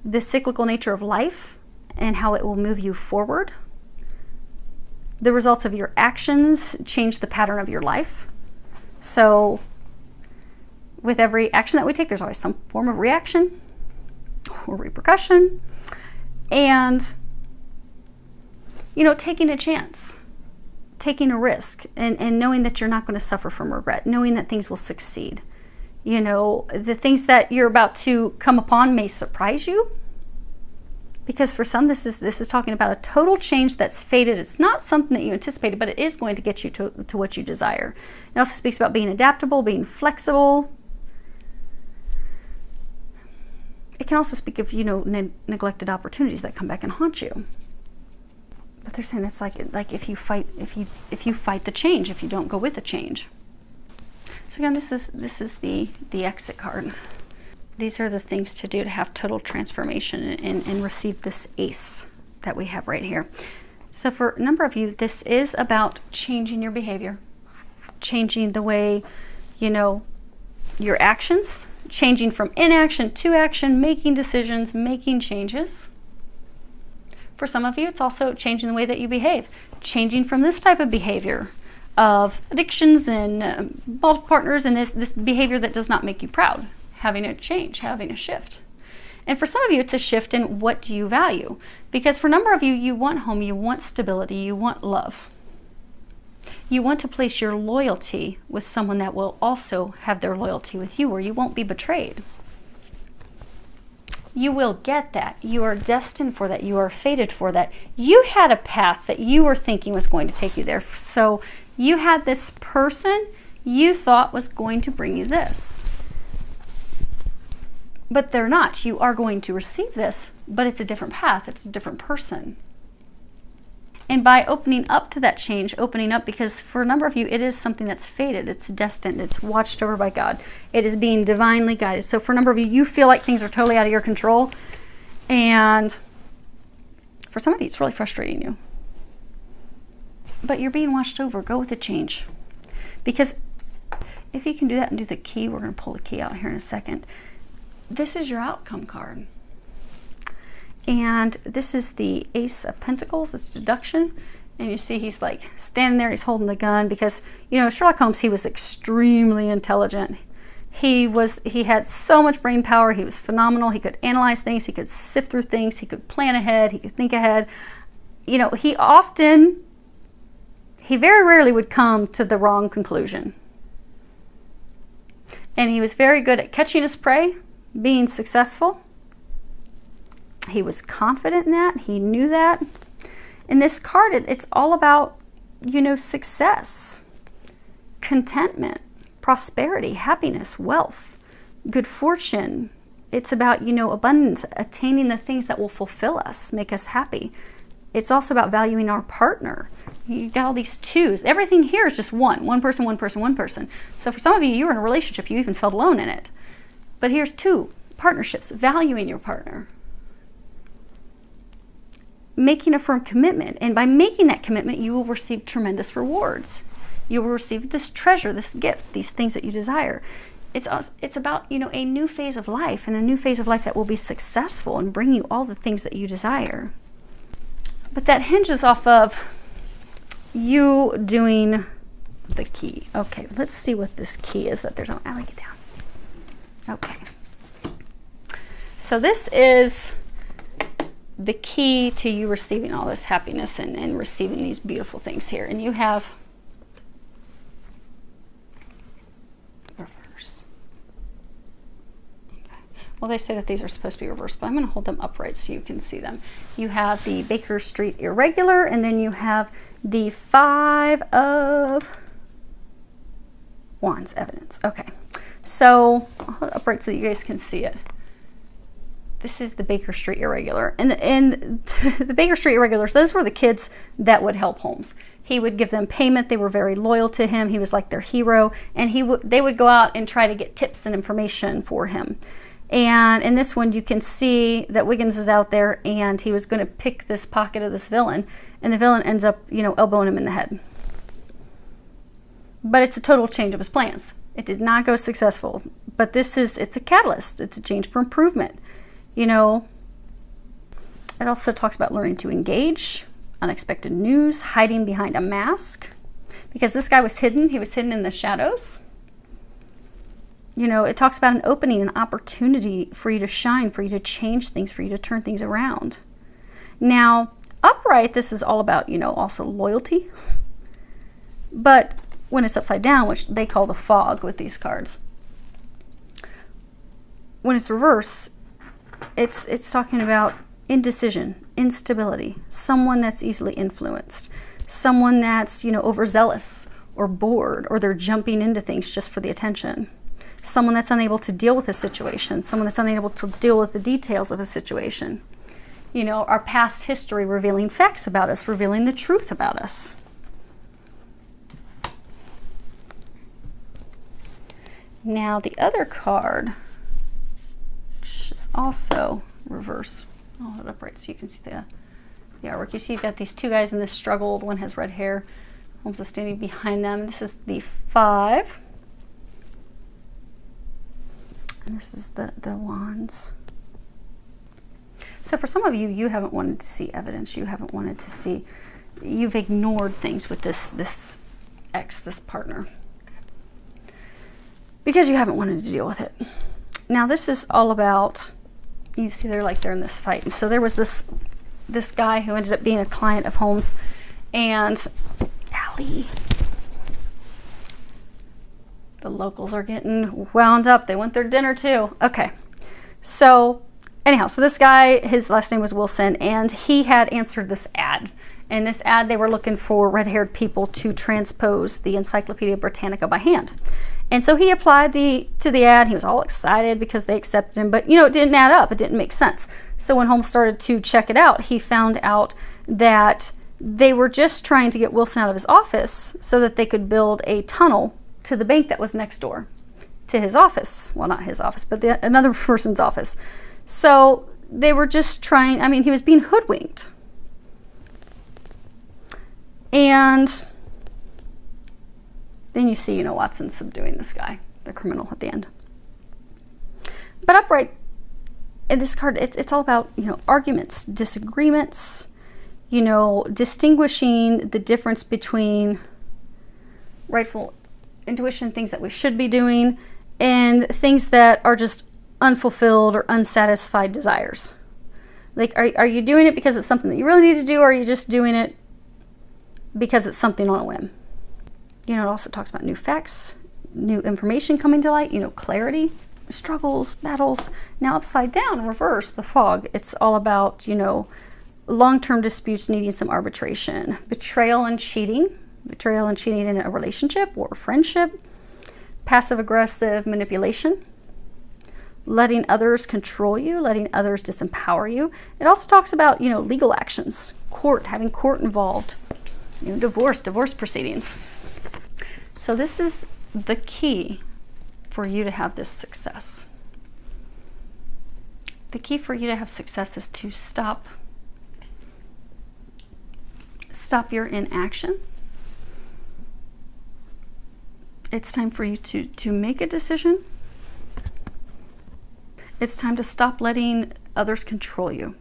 the cyclical nature of life and how it will move you forward. The results of your actions change the pattern of your life. So with every action that we take, there's always some form of reaction or repercussion. And, you know, taking a chance, taking a risk, and knowing that you're not going to suffer from regret, knowing that things will succeed. You know, the things that you're about to come upon may surprise you, because for some, this is talking about a total change that's fated. It's not something that you anticipated, but it is going to get you to what you desire. It also speaks about being adaptable, being flexible. It can also speak of, you know, neglected opportunities that come back and haunt you. But they're saying it's like if you fight the change, if you don't go with the change. So again, this is the exit card. These are the things to do to have total transformation and receive this ace that we have right here. So for a number of you, this is about changing your behavior, changing the way, you know, your actions, changing from inaction to action, making decisions, making changes. For some of you, it's also changing the way that you behave, changing from this type of behavior of addictions and multiple partners and this behavior that does not make you proud. Having a change, having a shift. And for some of you, it's a shift in what do you value. Because for a number of you, you want home, you want stability, you want love. You want to place your loyalty with someone that will also have their loyalty with you, where you won't be betrayed. You will get that. You are destined for that. You are fated for that. You had a path that you were thinking was going to take you there. So you had this person you thought was going to bring you this. But they're not. You are going to receive this, but it's a different path. It's a different person. And by opening up to that change, opening up, because for a number of you, it is something that's fated. It's destined. It's watched over by God. It is being divinely guided. So for a number of you, you feel like things are totally out of your control. And for some of you, it's really frustrating you. But you're being watched over. Go with the change. Because if you can do that and do the key, we're going to pull the key out here in a second. This is your outcome card. And this is the Ace of Pentacles. It's deduction. And you see he's like standing there, he's holding the gun, because, you know, Sherlock Holmes, he was extremely intelligent. He had so much brain power. He was phenomenal. He could analyze things. He could sift through things. He could plan ahead. He could think ahead. You know, he he very rarely would come to the wrong conclusion. And he was very good at catching his prey, being successful. He was confident in that. He knew that. In this card, it's all about, you know, success, contentment, prosperity, happiness, wealth, good fortune. It's about, you know, abundance, attaining the things that will fulfill us, make us happy. It's also about valuing our partner. You got all these twos. Everything here is just one person, one person, one person. So for some of you, you're in a relationship, you even felt alone in it. But here's two partnerships, valuing your partner, making a firm commitment. And by making that commitment, you will receive tremendous rewards. You will receive this treasure, this gift, these things that you desire. It's about, you know, a new phase of life, and a new phase of life that will be successful and bring you all the things that you desire. But that hinges off of you doing the key. Okay, let's see what this key is that there's no, Allie, get down. Okay. So this is the key to you receiving all this happiness and receiving these beautiful things here. And you have reverse. Okay. Well, they say that these are supposed to be reversed, but I'm going to hold them upright so you can see them. You have the Baker Street irregular, and then you have the 5 of Wands evidence. Okay, so I'll hold it upright so you guys can see it. This is the Baker Street irregular, and the Baker Street irregulars, those were the kids that would help Holmes. He would give them payment. They were very loyal to him. He was like their hero, and they would go out and try to get tips and information for him. And in this one, you can see that Wiggins is out there, and he was going to pick this pocket of this villain, and the villain ends up, you know, elbowing him in the head. But it's a total change of his plans. It did not go successful. But it's a catalyst. It's a change for improvement. You know, it also talks about learning to engage, unexpected news, hiding behind a mask. Because this guy was hidden. He was hidden in the shadows. You know, it talks about an opening, an opportunity for you to shine, for you to change things, for you to turn things around. Now, upright, this is all about, you know, also loyalty. But when it's upside down, which they call the fog with these cards, when it's reverse, it's talking about indecision, instability, someone that's easily influenced, someone that's, you know, overzealous or bored, or they're jumping into things just for the attention. Someone that's unable to deal with a situation, someone that's unable to deal with the details of a situation. You know, our past history revealing facts about us, revealing the truth about us. Now the other card, which is also reverse. I'll hold it upright so you can see the artwork. You see you've got these two guys in this struggle. One has red hair. Holmes is standing behind them. This is the 5. And this is the Wands. So for some of you, you haven't wanted to see evidence. You haven't wanted to see, you've ignored things with this ex, this partner, because you haven't wanted to deal with it. Now this is all about, you see they're in this fight. And so there was this guy who ended up being a client of Holmes, and Allie, the locals are getting wound up. They want their dinner too. Okay. So anyhow, so this guy, his last name was Wilson, and he had answered this ad. In this ad, they were looking for red-haired people to transpose the Encyclopedia Britannica by hand. And so he applied to the ad. He was all excited because they accepted him, but, you know, it didn't add up. It didn't make sense. So when Holmes started to check it out, he found out that they were just trying to get Wilson out of his office so that they could build a tunnel to the bank that was next door to his office. Well, not his office, but another person's office. So they were just trying, I mean, he was being hoodwinked. And then you see, you know, Watson subduing this guy, the criminal, at the end. But upright, in this card, it's all about, you know, arguments, disagreements, you know, distinguishing the difference between rightful intuition, things that we should be doing, and things that are just unfulfilled or unsatisfied desires. Like, are you doing it because it's something that you really need to do, or are you just doing it because it's something on a whim. You know, it also talks about new facts, new information coming to light, you know, clarity, struggles, battles. Now upside down, reverse, the fog, it's all about, you know, long-term disputes needing some arbitration, betrayal and cheating in a relationship or friendship, passive-aggressive manipulation, letting others control you, letting others disempower you. It also talks about, you know, legal actions, having court involved, you know, divorce proceedings. So this is the key for you to have this success. The key for you to have success is to stop your inaction. It's time for you to make a decision. It's time to stop letting others control you.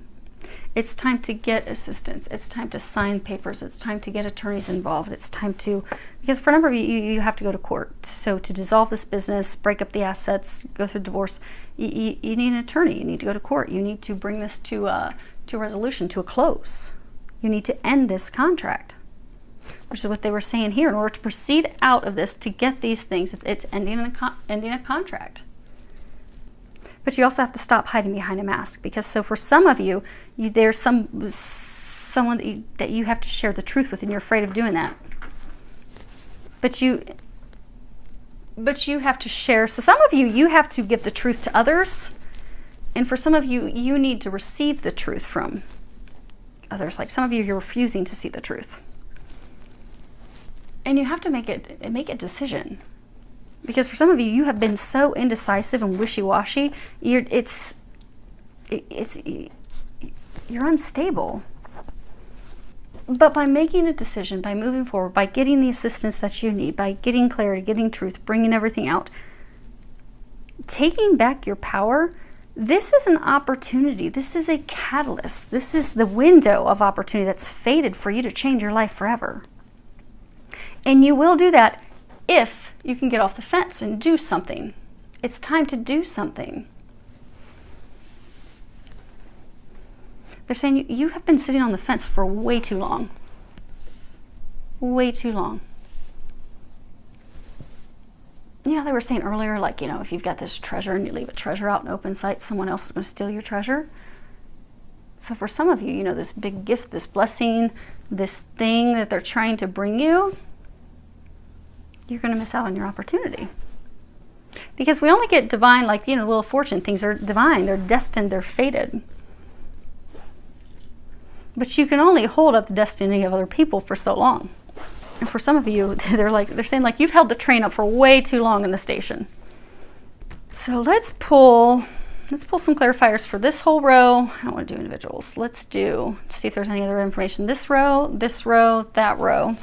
It's time to get assistance. It's time to sign papers. It's time to get attorneys involved. It's time to, because for a number of you, you have to go to court. So to dissolve this business, break up the assets, go through divorce, you need an attorney. You need to go to court. You need to bring this to a resolution, to a close. You need to end this contract, which is what they were saying here. In order to proceed out of this, to get these things, it's ending a contract. But you also have to stop hiding behind a mask, because so for some of you, there's someone that you have to share the truth with, and you're afraid of doing that. But you have to share. So some of you have to give the truth to others, and for some of you, you need to receive the truth from others. Like some of you, you're refusing to see the truth, and you have to make a decision. Because for some of you, you have been so indecisive and wishy-washy, you're unstable. But by making a decision, by moving forward, by getting the assistance that you need, by getting clarity, getting truth, bringing everything out, taking back your power, this is an opportunity. This is a catalyst. This is the window of opportunity that's fated for you to change your life forever. And you will do that if you can get off the fence and do something. It's time to do something. They're saying you have been sitting on the fence for way too long. Way too long. You know, they were saying earlier, like, you know, if you've got this treasure and you leave a treasure out in open sight, someone else is going to steal your treasure. So for some of you, you know, this big gift, this blessing, this thing that they're trying to bring you, you're going to miss out on your opportunity. Because we only get divine, like, you know, Wheel of Fortune, things are divine, they're destined, they're fated. But you can only hold up the destiny of other people for so long. And for some of you, they're saying, like, you've held the train up for way too long in the station. So let's pull some clarifiers for this whole row. I don't want to do individuals. Let's see if there's any other information. This row, that row.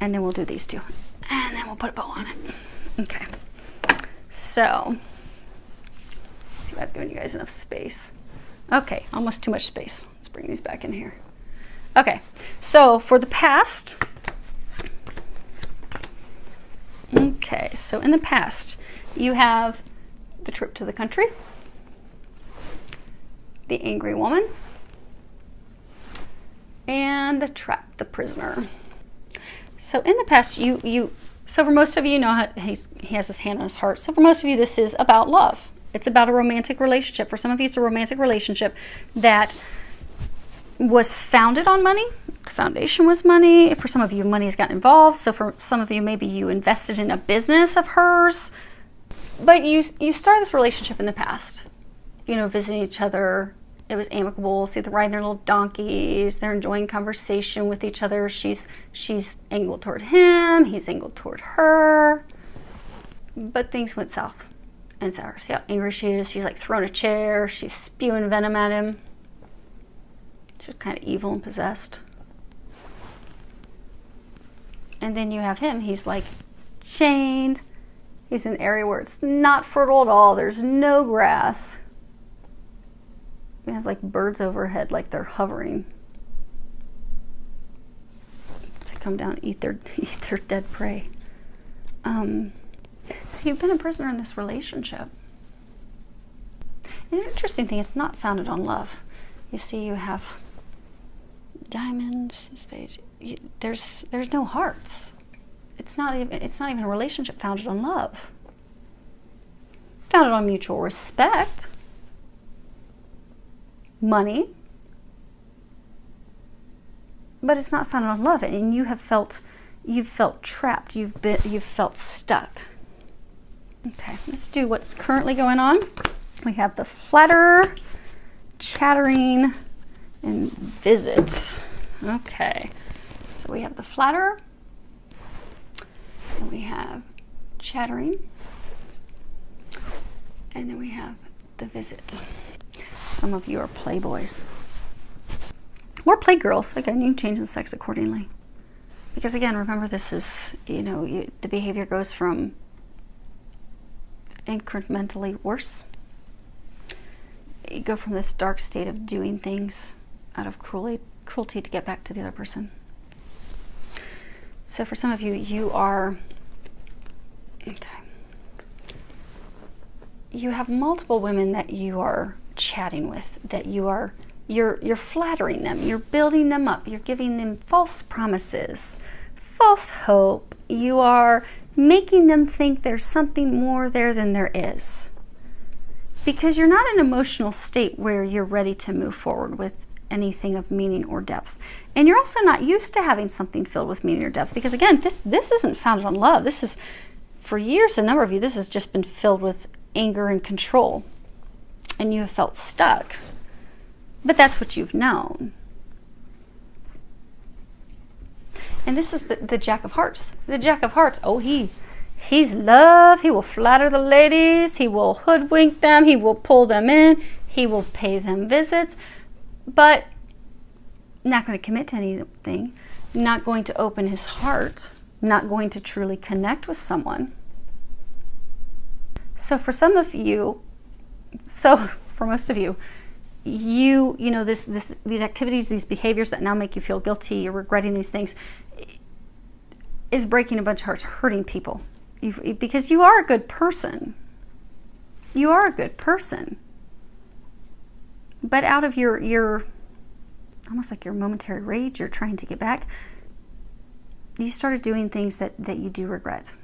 And then we'll do these two. And then we'll put a bow on it. Okay. So, let's see if I've given you guys enough space. Okay, almost too much space. Let's bring these back in here. Okay, so for the past. Okay, so in the past, you have the trip to the country, the angry woman, and the trap, the prisoner. So in the past, so for most of you, know how he has his hand on his heart. So for most of you, this is about love. It's about a romantic relationship. For some of you, it's a romantic relationship that was founded on money. The foundation was money. For some of you, money has gotten involved. So for some of you, maybe you invested in a business of hers. But you started this relationship in the past. You know, visiting each other. It was amicable. See, they're riding their little donkeys. They're enjoying conversation with each other. She's angled toward him. He's angled toward her. But things went south and sour. See how angry she is? She's like throwing a chair. She's spewing venom at him. She's kind of evil and possessed. And then you have him. He's like chained. He's in an area where it's not fertile at all. There's no grass. It has like birds overhead, like they're hovering to come down and eat their dead prey. So you've been a prisoner in this relationship. And the interesting thing, it's not founded on love. You see, you have Diamonds, spades. There's no hearts. It's not even a relationship founded on love. Founded on mutual respect, money, but it's not founded on love. And you've felt trapped. You've felt stuck. Okay, let's do what's currently going on. We have the flatterer, chattering, and visit. Okay, so we have the flatterer, and we have chattering, and then we have the visit. Some of you are playboys or playgirls. Again, you can change the sex accordingly, because again, remember, this is, the behavior goes from incrementally worse. You go from this dark state of doing things out of cruelty to get back to the other person. So for some of you, you are, okay, you have multiple women that you are chatting with, that you're flattering them, you're building them up, you're giving them false promises, false hope. You are making them think there's something more there than there is, because you're not in an emotional state where you're ready to move forward with anything of meaning or depth. And you're also not used to having something filled with meaning or depth, because again, this isn't founded on love. This is, for years, a number of you, this has just been filled with anger and control, and you have felt stuck. But that's what you've known. And this is the Jack of Hearts. The Jack of Hearts, oh, he's love. He will flatter the ladies. He will hoodwink them. He will pull them in. He will pay them visits. But not going to commit to anything. Not going to open his heart. Not going to truly connect with someone. So for some of you, for most of you, these activities, these behaviors that now make you feel guilty, you're regretting these things, is breaking a bunch of hearts, hurting people. Because you are a good person. You are a good person. But out of your almost like your momentary rage, you're trying to get back, you started doing things that you do regret.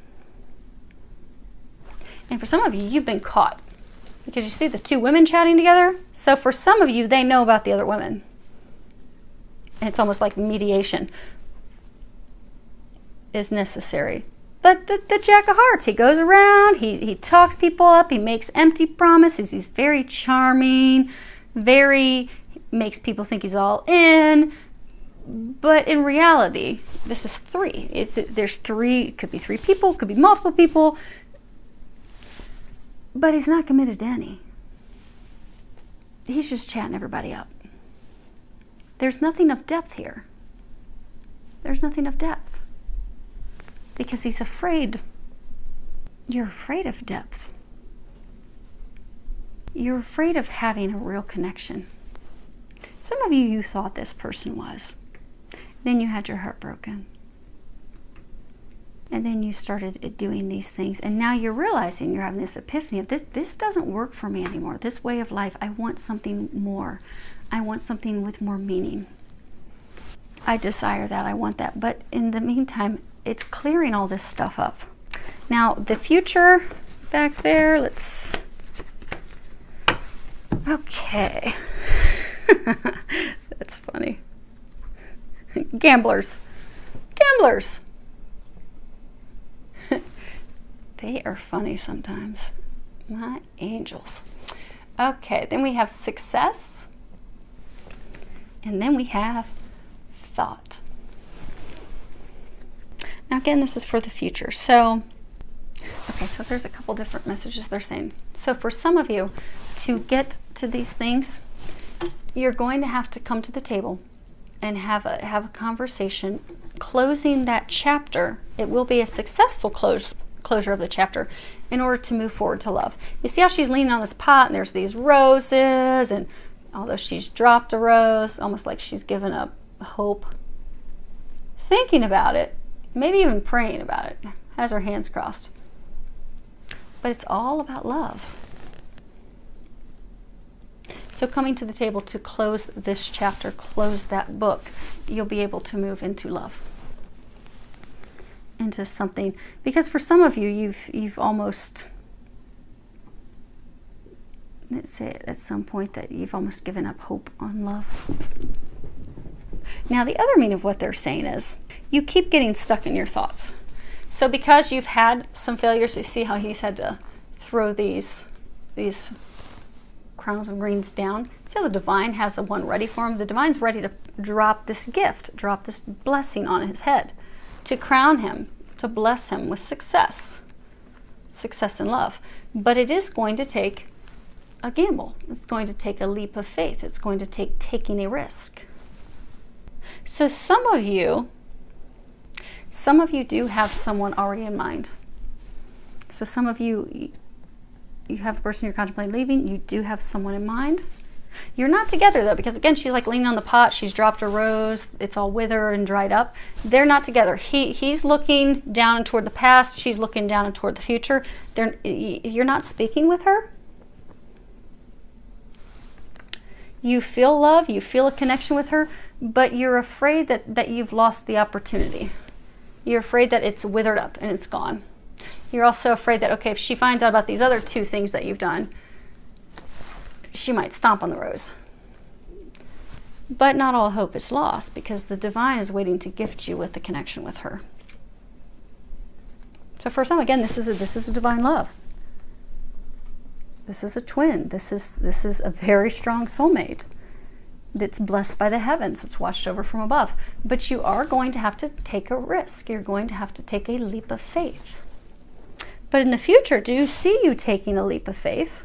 And for some of you, you've been caught. Because you see the two women chatting together. So for some of you, they know about the other women. And it's almost like mediation is necessary. But the Jack of Hearts, he goes around, he talks people up, he makes empty promises, he's very charming, makes people think he's all in. But in reality, this is three. There's three, it could be three people, it could be multiple people. But he's not committed to any. He's just chatting everybody up. There's nothing of depth here. There's nothing of depth. Because he's afraid. You're afraid of depth. You're afraid of having a real connection. Some of you thought this person was. Then you had your heart broken. And then you started doing these things. And now you're realizing, you're having this epiphany of this doesn't work for me anymore. This way of life, I want something more. I want something with more meaning. I desire that, I want that. But in the meantime, it's clearing all this stuff up. Now, the future back there, let's... Okay. That's funny. Gamblers. Gamblers. They are funny sometimes. My angels. Okay, then we have success. And then we have thought. Now again, this is for the future. So, okay, so there's a couple different messages they're saying. So for some of you, to get to these things, you're going to have to come to the table and have a conversation, closing that chapter. It will be a successful closure of the chapter in order to move forward to love. You see how she's leaning on this pot and there's these roses, and although she's dropped a rose, almost like she's given up hope, thinking about it, maybe even praying about it, has her hands crossed. But it's all about love. So coming to the table to close this chapter, close that book, you'll be able to move into love. Into something, because for some of you, you've almost, let's say at some point that you've almost given up hope on love. Now the other meaning of what they're saying is you keep getting stuck in your thoughts. So because you've had some failures, you see how he's had to throw these crowns of greens down. See how the divine has a one ready for him? The divine's ready to drop this gift, drop this blessing on his head, to crown him, to bless him with success. Success in love. But it is going to take a gamble. It's going to take a leap of faith. It's going to take taking a risk. So some of you do have someone already in mind. So some of you have a person you're contemplating leaving. You do have someone in mind. You're not together though, because again, she's like leaning on the pot. She's dropped a rose. It's all withered and dried up. They're not together. He's looking down and toward the past. She's looking down and toward the future. You're not speaking with her. You feel love. You feel a connection with her, but you're afraid that you've lost the opportunity. You're afraid that it's withered up and it's gone. You're also afraid that, okay, if she finds out about these other two things that you've done, she might stomp on the rose. But not all hope is lost, because the divine is waiting to gift you with the connection with her. So for some, again, this is a divine love. This is a twin. This is a very strong soulmate that's blessed by the heavens. It's watched over from above. But you are going to have to take a risk. You're going to have to take a leap of faith. But in the future, do you see you taking a leap of faith?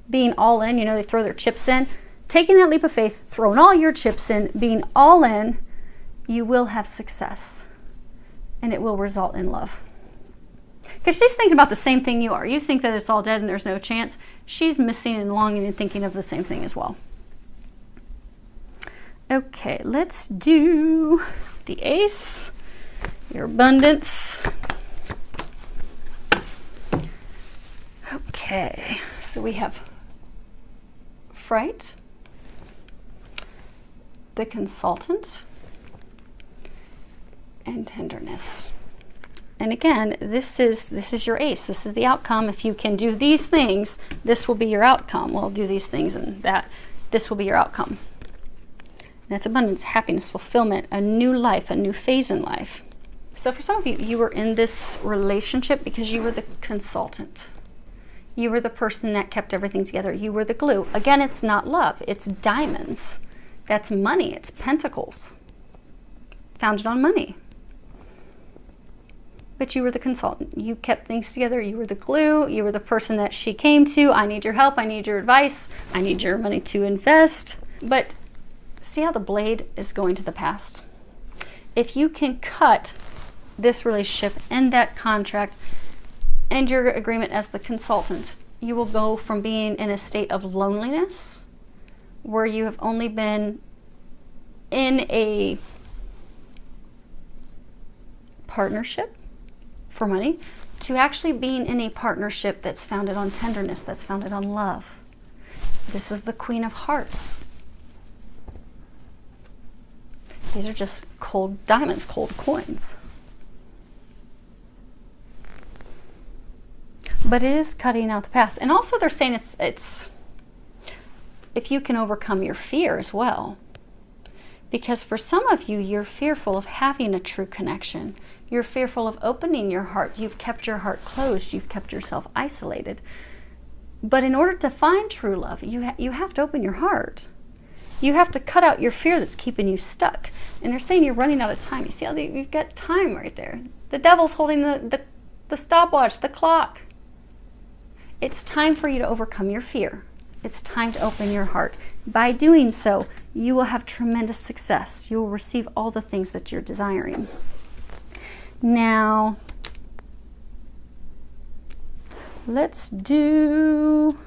Being all in, they throw their chips in. Taking that leap of faith, throwing all your chips in, being all in, you will have success. And it will result in love. Because she's thinking about the same thing you are. You think that it's all dead and there's no chance. She's missing and longing and thinking of the same thing as well. Okay, let's do the ace, your abundance. Okay, so we have fright, the consultant, and tenderness. And again, this is your ace. This is the outcome. If you can do these things, this will be your outcome. Well, do these things and this will be your outcome. And that's abundance, happiness, fulfillment, a new life, a new phase in life. So for some of you, you were in this relationship because you were the consultant. You were the person that kept everything together. You were the glue. Again, it's not love. It's diamonds. That's money. It's pentacles. Founded on money. But you were the consultant. You kept things together. You were the glue. You were the person that she came to. I need your help. I need your advice. I need your money to invest. But see how the blade is going to the past? If you can cut this relationship and that contract and your agreement as the consultant, you will go from being in a state of loneliness where you have only been in a partnership for money to actually being in a partnership that's founded on tenderness, that's founded on love. This is the Queen of Hearts. These are just cold diamonds, cold coins. But it is cutting out the past. And also they're saying it's if you can overcome your fear as well. Because for some of you, you're fearful of having a true connection. You're fearful of opening your heart. You've kept your heart closed. You've kept yourself isolated. But in order to find true love, you have to open your heart. You have to cut out your fear that's keeping you stuck. And they're saying you're running out of time. You see how you've got time right there. The devil's holding the stopwatch, the clock. It's time for you to overcome your fear. It's time to open your heart. By doing so, you will have tremendous success. You will receive all the things that you're desiring. Now, let's do...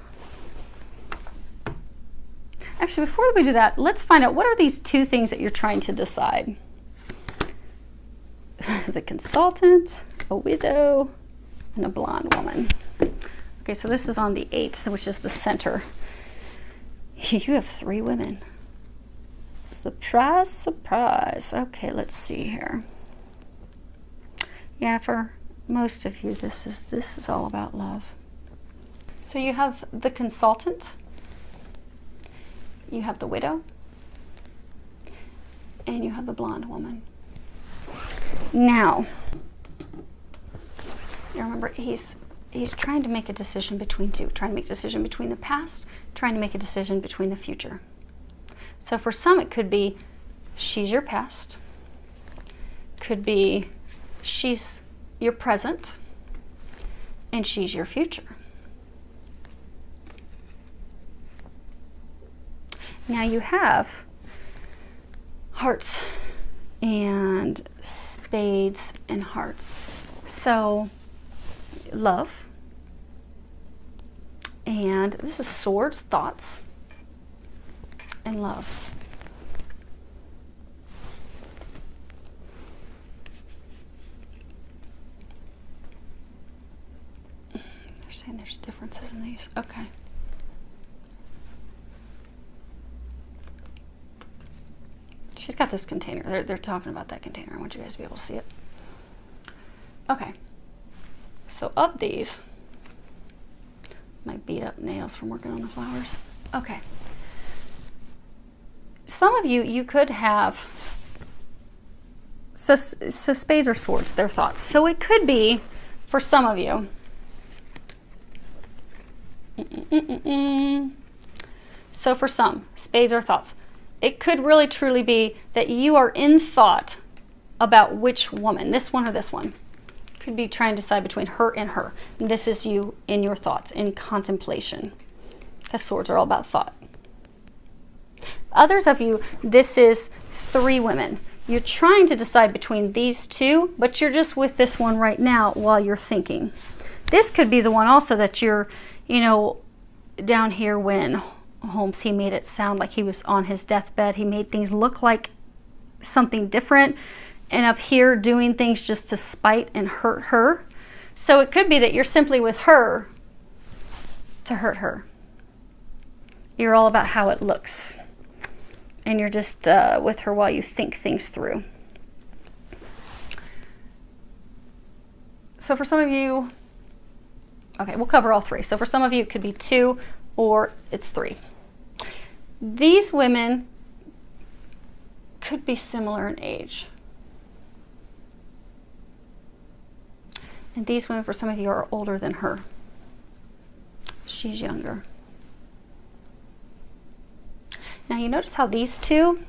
Actually, before we do that, let's find out what are these two things that you're trying to decide. The consultant, a widow, and a blonde woman. Okay, so this is on the 8th, which is the center. You have 3 women. Surprise, surprise. Okay, let's see here. Yeah, for most of you, this is all about love. So you have the consultant, you have the widow, and you have the blonde woman. Now, you remember, he's trying to make a decision between two, trying to make a decision between the past, trying to make a decision between the future. So for some, it could be she's your past, could be she's your present, and she's your future. Now you have hearts and spades and hearts. So love, and this is swords, thoughts, and love. They're saying there's differences in these. Okay. She's got this container. They're talking about that container. I want you guys to be able to see it. Okay. So of these, my beat up nails from working on the flowers. Okay. Some of you could have, so spades or swords, they're thoughts. So it could be, for some of you, so for some, spades or thoughts, it could really truly be that you are in thought about which woman, this one or this one. Could be trying to decide between her and her. And this is you in your thoughts, in contemplation. Because swords are all about thought. Others of you, this is 3 women. You're trying to decide between these 2, but you're just with this one right now while you're thinking. This could be the one also that you're, you know, down here when Holmes, he made it sound like he was on his deathbed. He made things look like something different. And up here doing things just to spite and hurt her. So it could be that you're simply with her to hurt her. You're all about how it looks. And you're just with her while you think things through. So for some of you, okay, we'll cover all 3. So for some of you, it could be 2 or it's 3. These women could be similar in age. And these women, for some of you, are older than her. She's younger. Now you notice how these 2,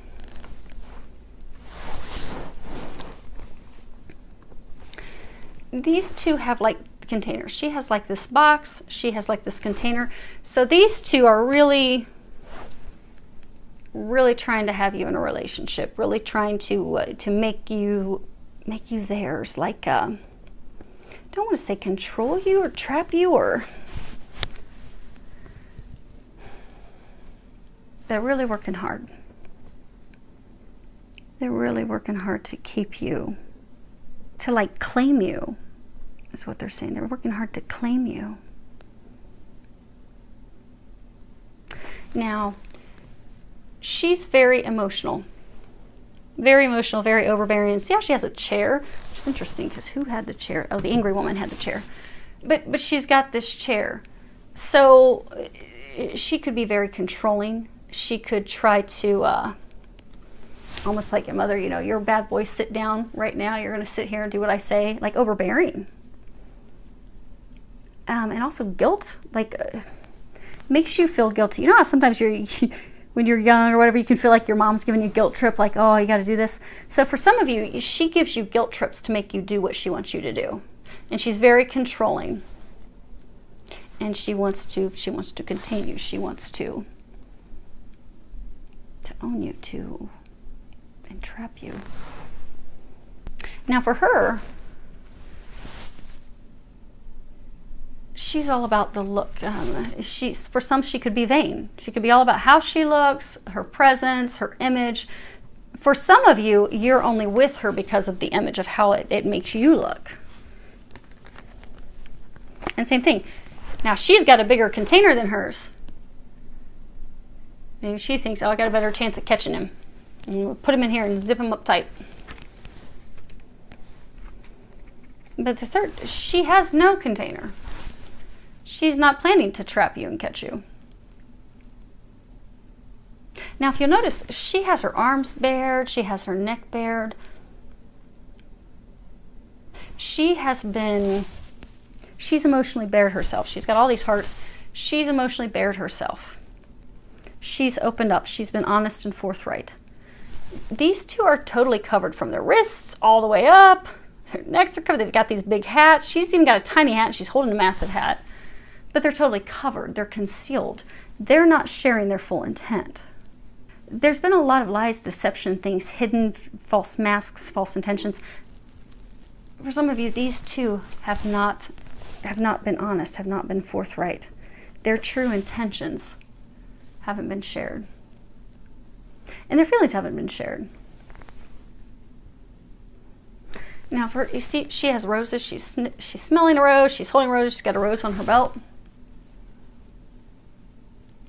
have like containers. She has like this box, she has like this container. So these 2 are really trying to have you in a relationship, really trying to make you theirs, like I don't want to say control you or trap you, or they're really working hard. They're really working hard to keep you, to like claim you, is what they're saying. They're working hard to claim you. Now, she's very emotional. Very emotional, very overbearing. See how she has a chair? Which is interesting because who had the chair? Oh, the angry woman had the chair. But she's got this chair. So she could be very controlling. She could try to, almost like your mother, you know, you're a bad boy, sit down right now. You're going to sit here and do what I say. Like overbearing. And also guilt. Like makes you feel guilty. You know how sometimes when you're young or whatever, you can feel like your mom's giving you a guilt trip, like, oh, you got to do this. So for some of you, she gives you guilt trips to make you do what she wants you to do. And she's very controlling. And she wants to contain you. She wants to own you, to entrap you. Now for her, she's all about the look. For some, she could be vain. She could be all about how she looks, her presence, her image. For some of you, you're only with her because of the image of how it makes you look. And same thing. Now, she's got a bigger container than hers. Maybe she thinks, oh, I got a better chance at catching him. And we'll put him in here and zip him up tight. But the third, she has no container. She's not planning to trap you and catch you. Now, if you'll notice, she has her arms bared. She has her neck bared. She's emotionally bared herself. She's got all these hearts. She's emotionally bared herself. She's opened up. She's been honest and forthright. These two are totally covered from their wrists all the way up. Their necks are covered. They've got these big hats. She's even got a tiny hat and she's holding a massive hat. But they're totally covered. They're concealed. They're not sharing their full intent. There's been a lot of lies, deception, things hidden, false masks, false intentions. For some of you, these two have not been honest, have not been forthright. Their true intentions haven't been shared. And their feelings haven't been shared. Now, for you see, she has roses. She's smelling a rose. She's holding a rose. She's got a rose on her belt.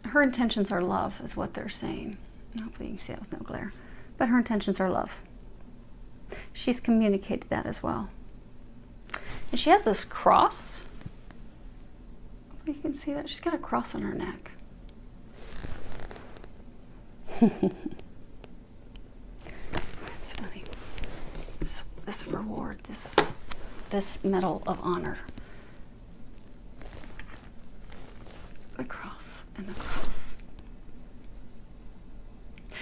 Her intentions are love, is what they're saying. Hopefully you can see that with no glare. But her intentions are love. She's communicated that as well. And she has this cross. Hopefully you can see that. She's got a cross on her neck. That's funny. This reward, this medal of honor. The cross and the cross.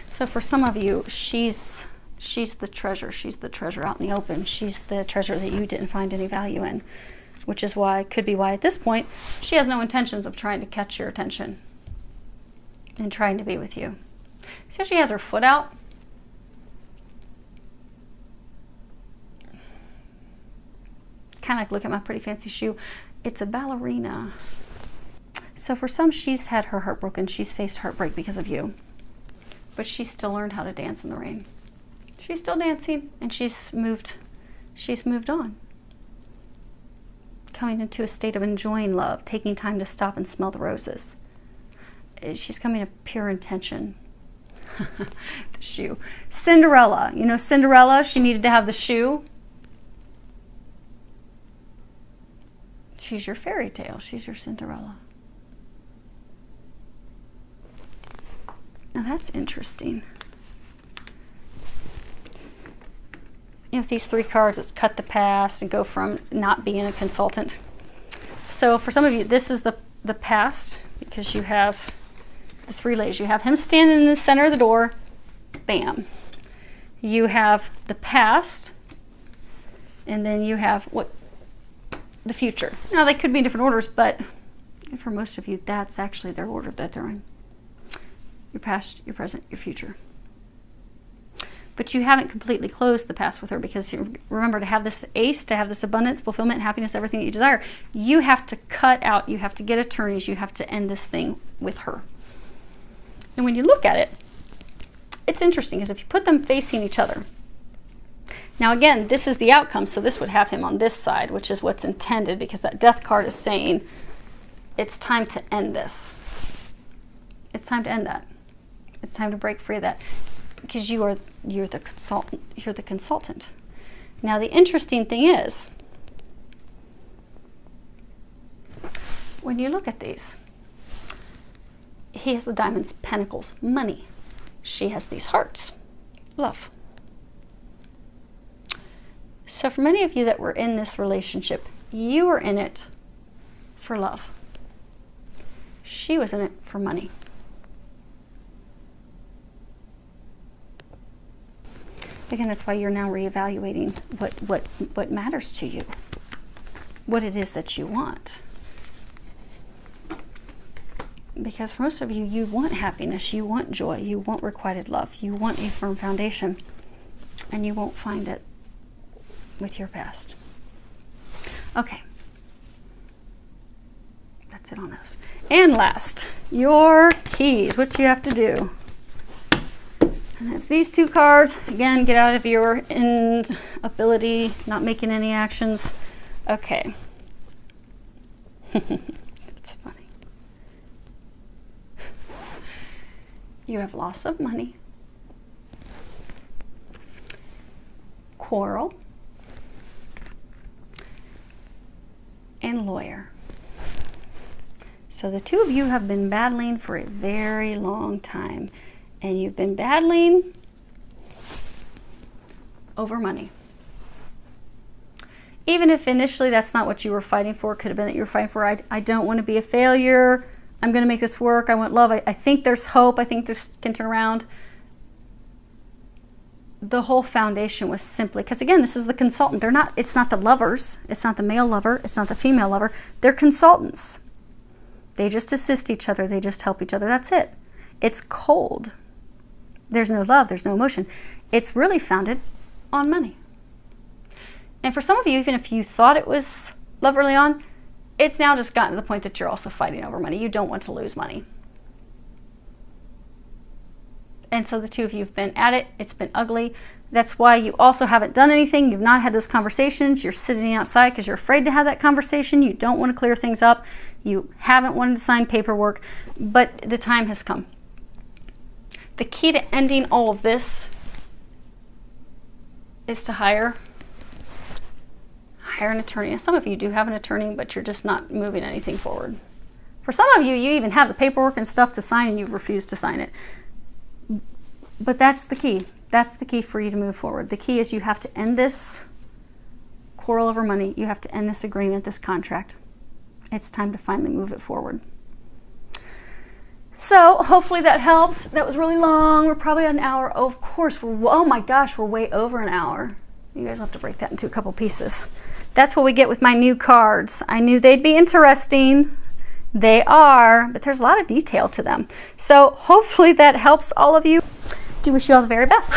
So for some of you, she's the treasure. She's the treasure out in the open. She's the treasure that you didn't find any value in, which is why, could be why at this point, she has no intentions of trying to catch your attention and trying to be with you. See how she has her foot out? Kind of like, look at my pretty fancy shoe. It's a ballerina. So for some, she's had her heart broken. She's faced heartbreak because of you. But she's still learned how to dance in the rain. She's still dancing, and she's moved on. Coming into a state of enjoying love, taking time to stop and smell the roses. She's coming to pure intention. The shoe. Cinderella. You know Cinderella? She needed to have the shoe. She's your fairy tale. She's your Cinderella. Now that's interesting. You know, with these three cards, it's cut the past and go from not being a consultant. So for some of you, this is the past, because you have the three ladies. You have him standing in the center of the door. Bam. You have the past, and then you have the future. Now they could be in different orders, but for most of you, that's actually their order that they're in. Your past, your present, your future. But you haven't completely closed the past with her, because you remember, to have this ace, to have this abundance, fulfillment, happiness, everything that you desire, you have to cut out, you have to get attorneys, you have to end this thing with her. And when you look at it, it's interesting, because if you put them facing each other, now again, this is the outcome, so this would have him on this side, which is what's intended, because that death card is saying it's time to end this. It's time to end that. It's time to break free of that, because you're the consultant. You're the consultant. Now the interesting thing is, when you look at these, he has the diamonds, pentacles, money. She has these hearts, love. So for many of you that were in this relationship, you were in it for love. She was in it for money. Again, that's why you're now reevaluating what matters to you, what it is that you want. Because for most of you, you want happiness, you want joy, you want requited love, you want a firm foundation, and you won't find it with your past. Okay. That's it on those. And last, your keys, what you have to do. And that's these two cards. Again, get out of your inability, not making any actions. Okay. It's funny. You have loss of money, quarrel, and lawyer. So the two of you have been battling for a very long time, and you've been battling over money. Even if initially that's not what you were fighting for, it could have been that you were fighting for, I don't want to be a failure, I'm going to make this work, I want love, I think there's hope, I think this can turn around. The whole foundation was simply, because again, this is the consultant. It's not the lovers, it's not the male lover, it's not the female lover. They're consultants. They just assist each other, they just help each other. That's it. It's cold. There's no love, there's no emotion. It's really founded on money. And for some of you, even if you thought it was love early on, it's now just gotten to the point that you're also fighting over money. You don't want to lose money. And so the two of you have been at it. It's been ugly. That's why you also haven't done anything. You've not had those conversations. You're sitting outside because you're afraid to have that conversation. You don't want to clear things up. You haven't wanted to sign paperwork, but the time has come. The key to ending all of this is to hire an attorney. Now, some of you do have an attorney, but you're just not moving anything forward. For some of you, you even have the paperwork and stuff to sign and you refuse to sign it. But that's the key. That's the key for you to move forward. The key is you have to end this quarrel over money. You have to end this agreement, this contract. It's time to finally move it forward. So hopefully that helps. That was really long. We're probably an hour. Oh, of course, oh my gosh, we're way over an hour. You guys will have to break that into a couple pieces. That's what we get with my new cards. I knew they'd be interesting. They are, but there's a lot of detail to them. So hopefully that helps all of you. Do wish you all the very best.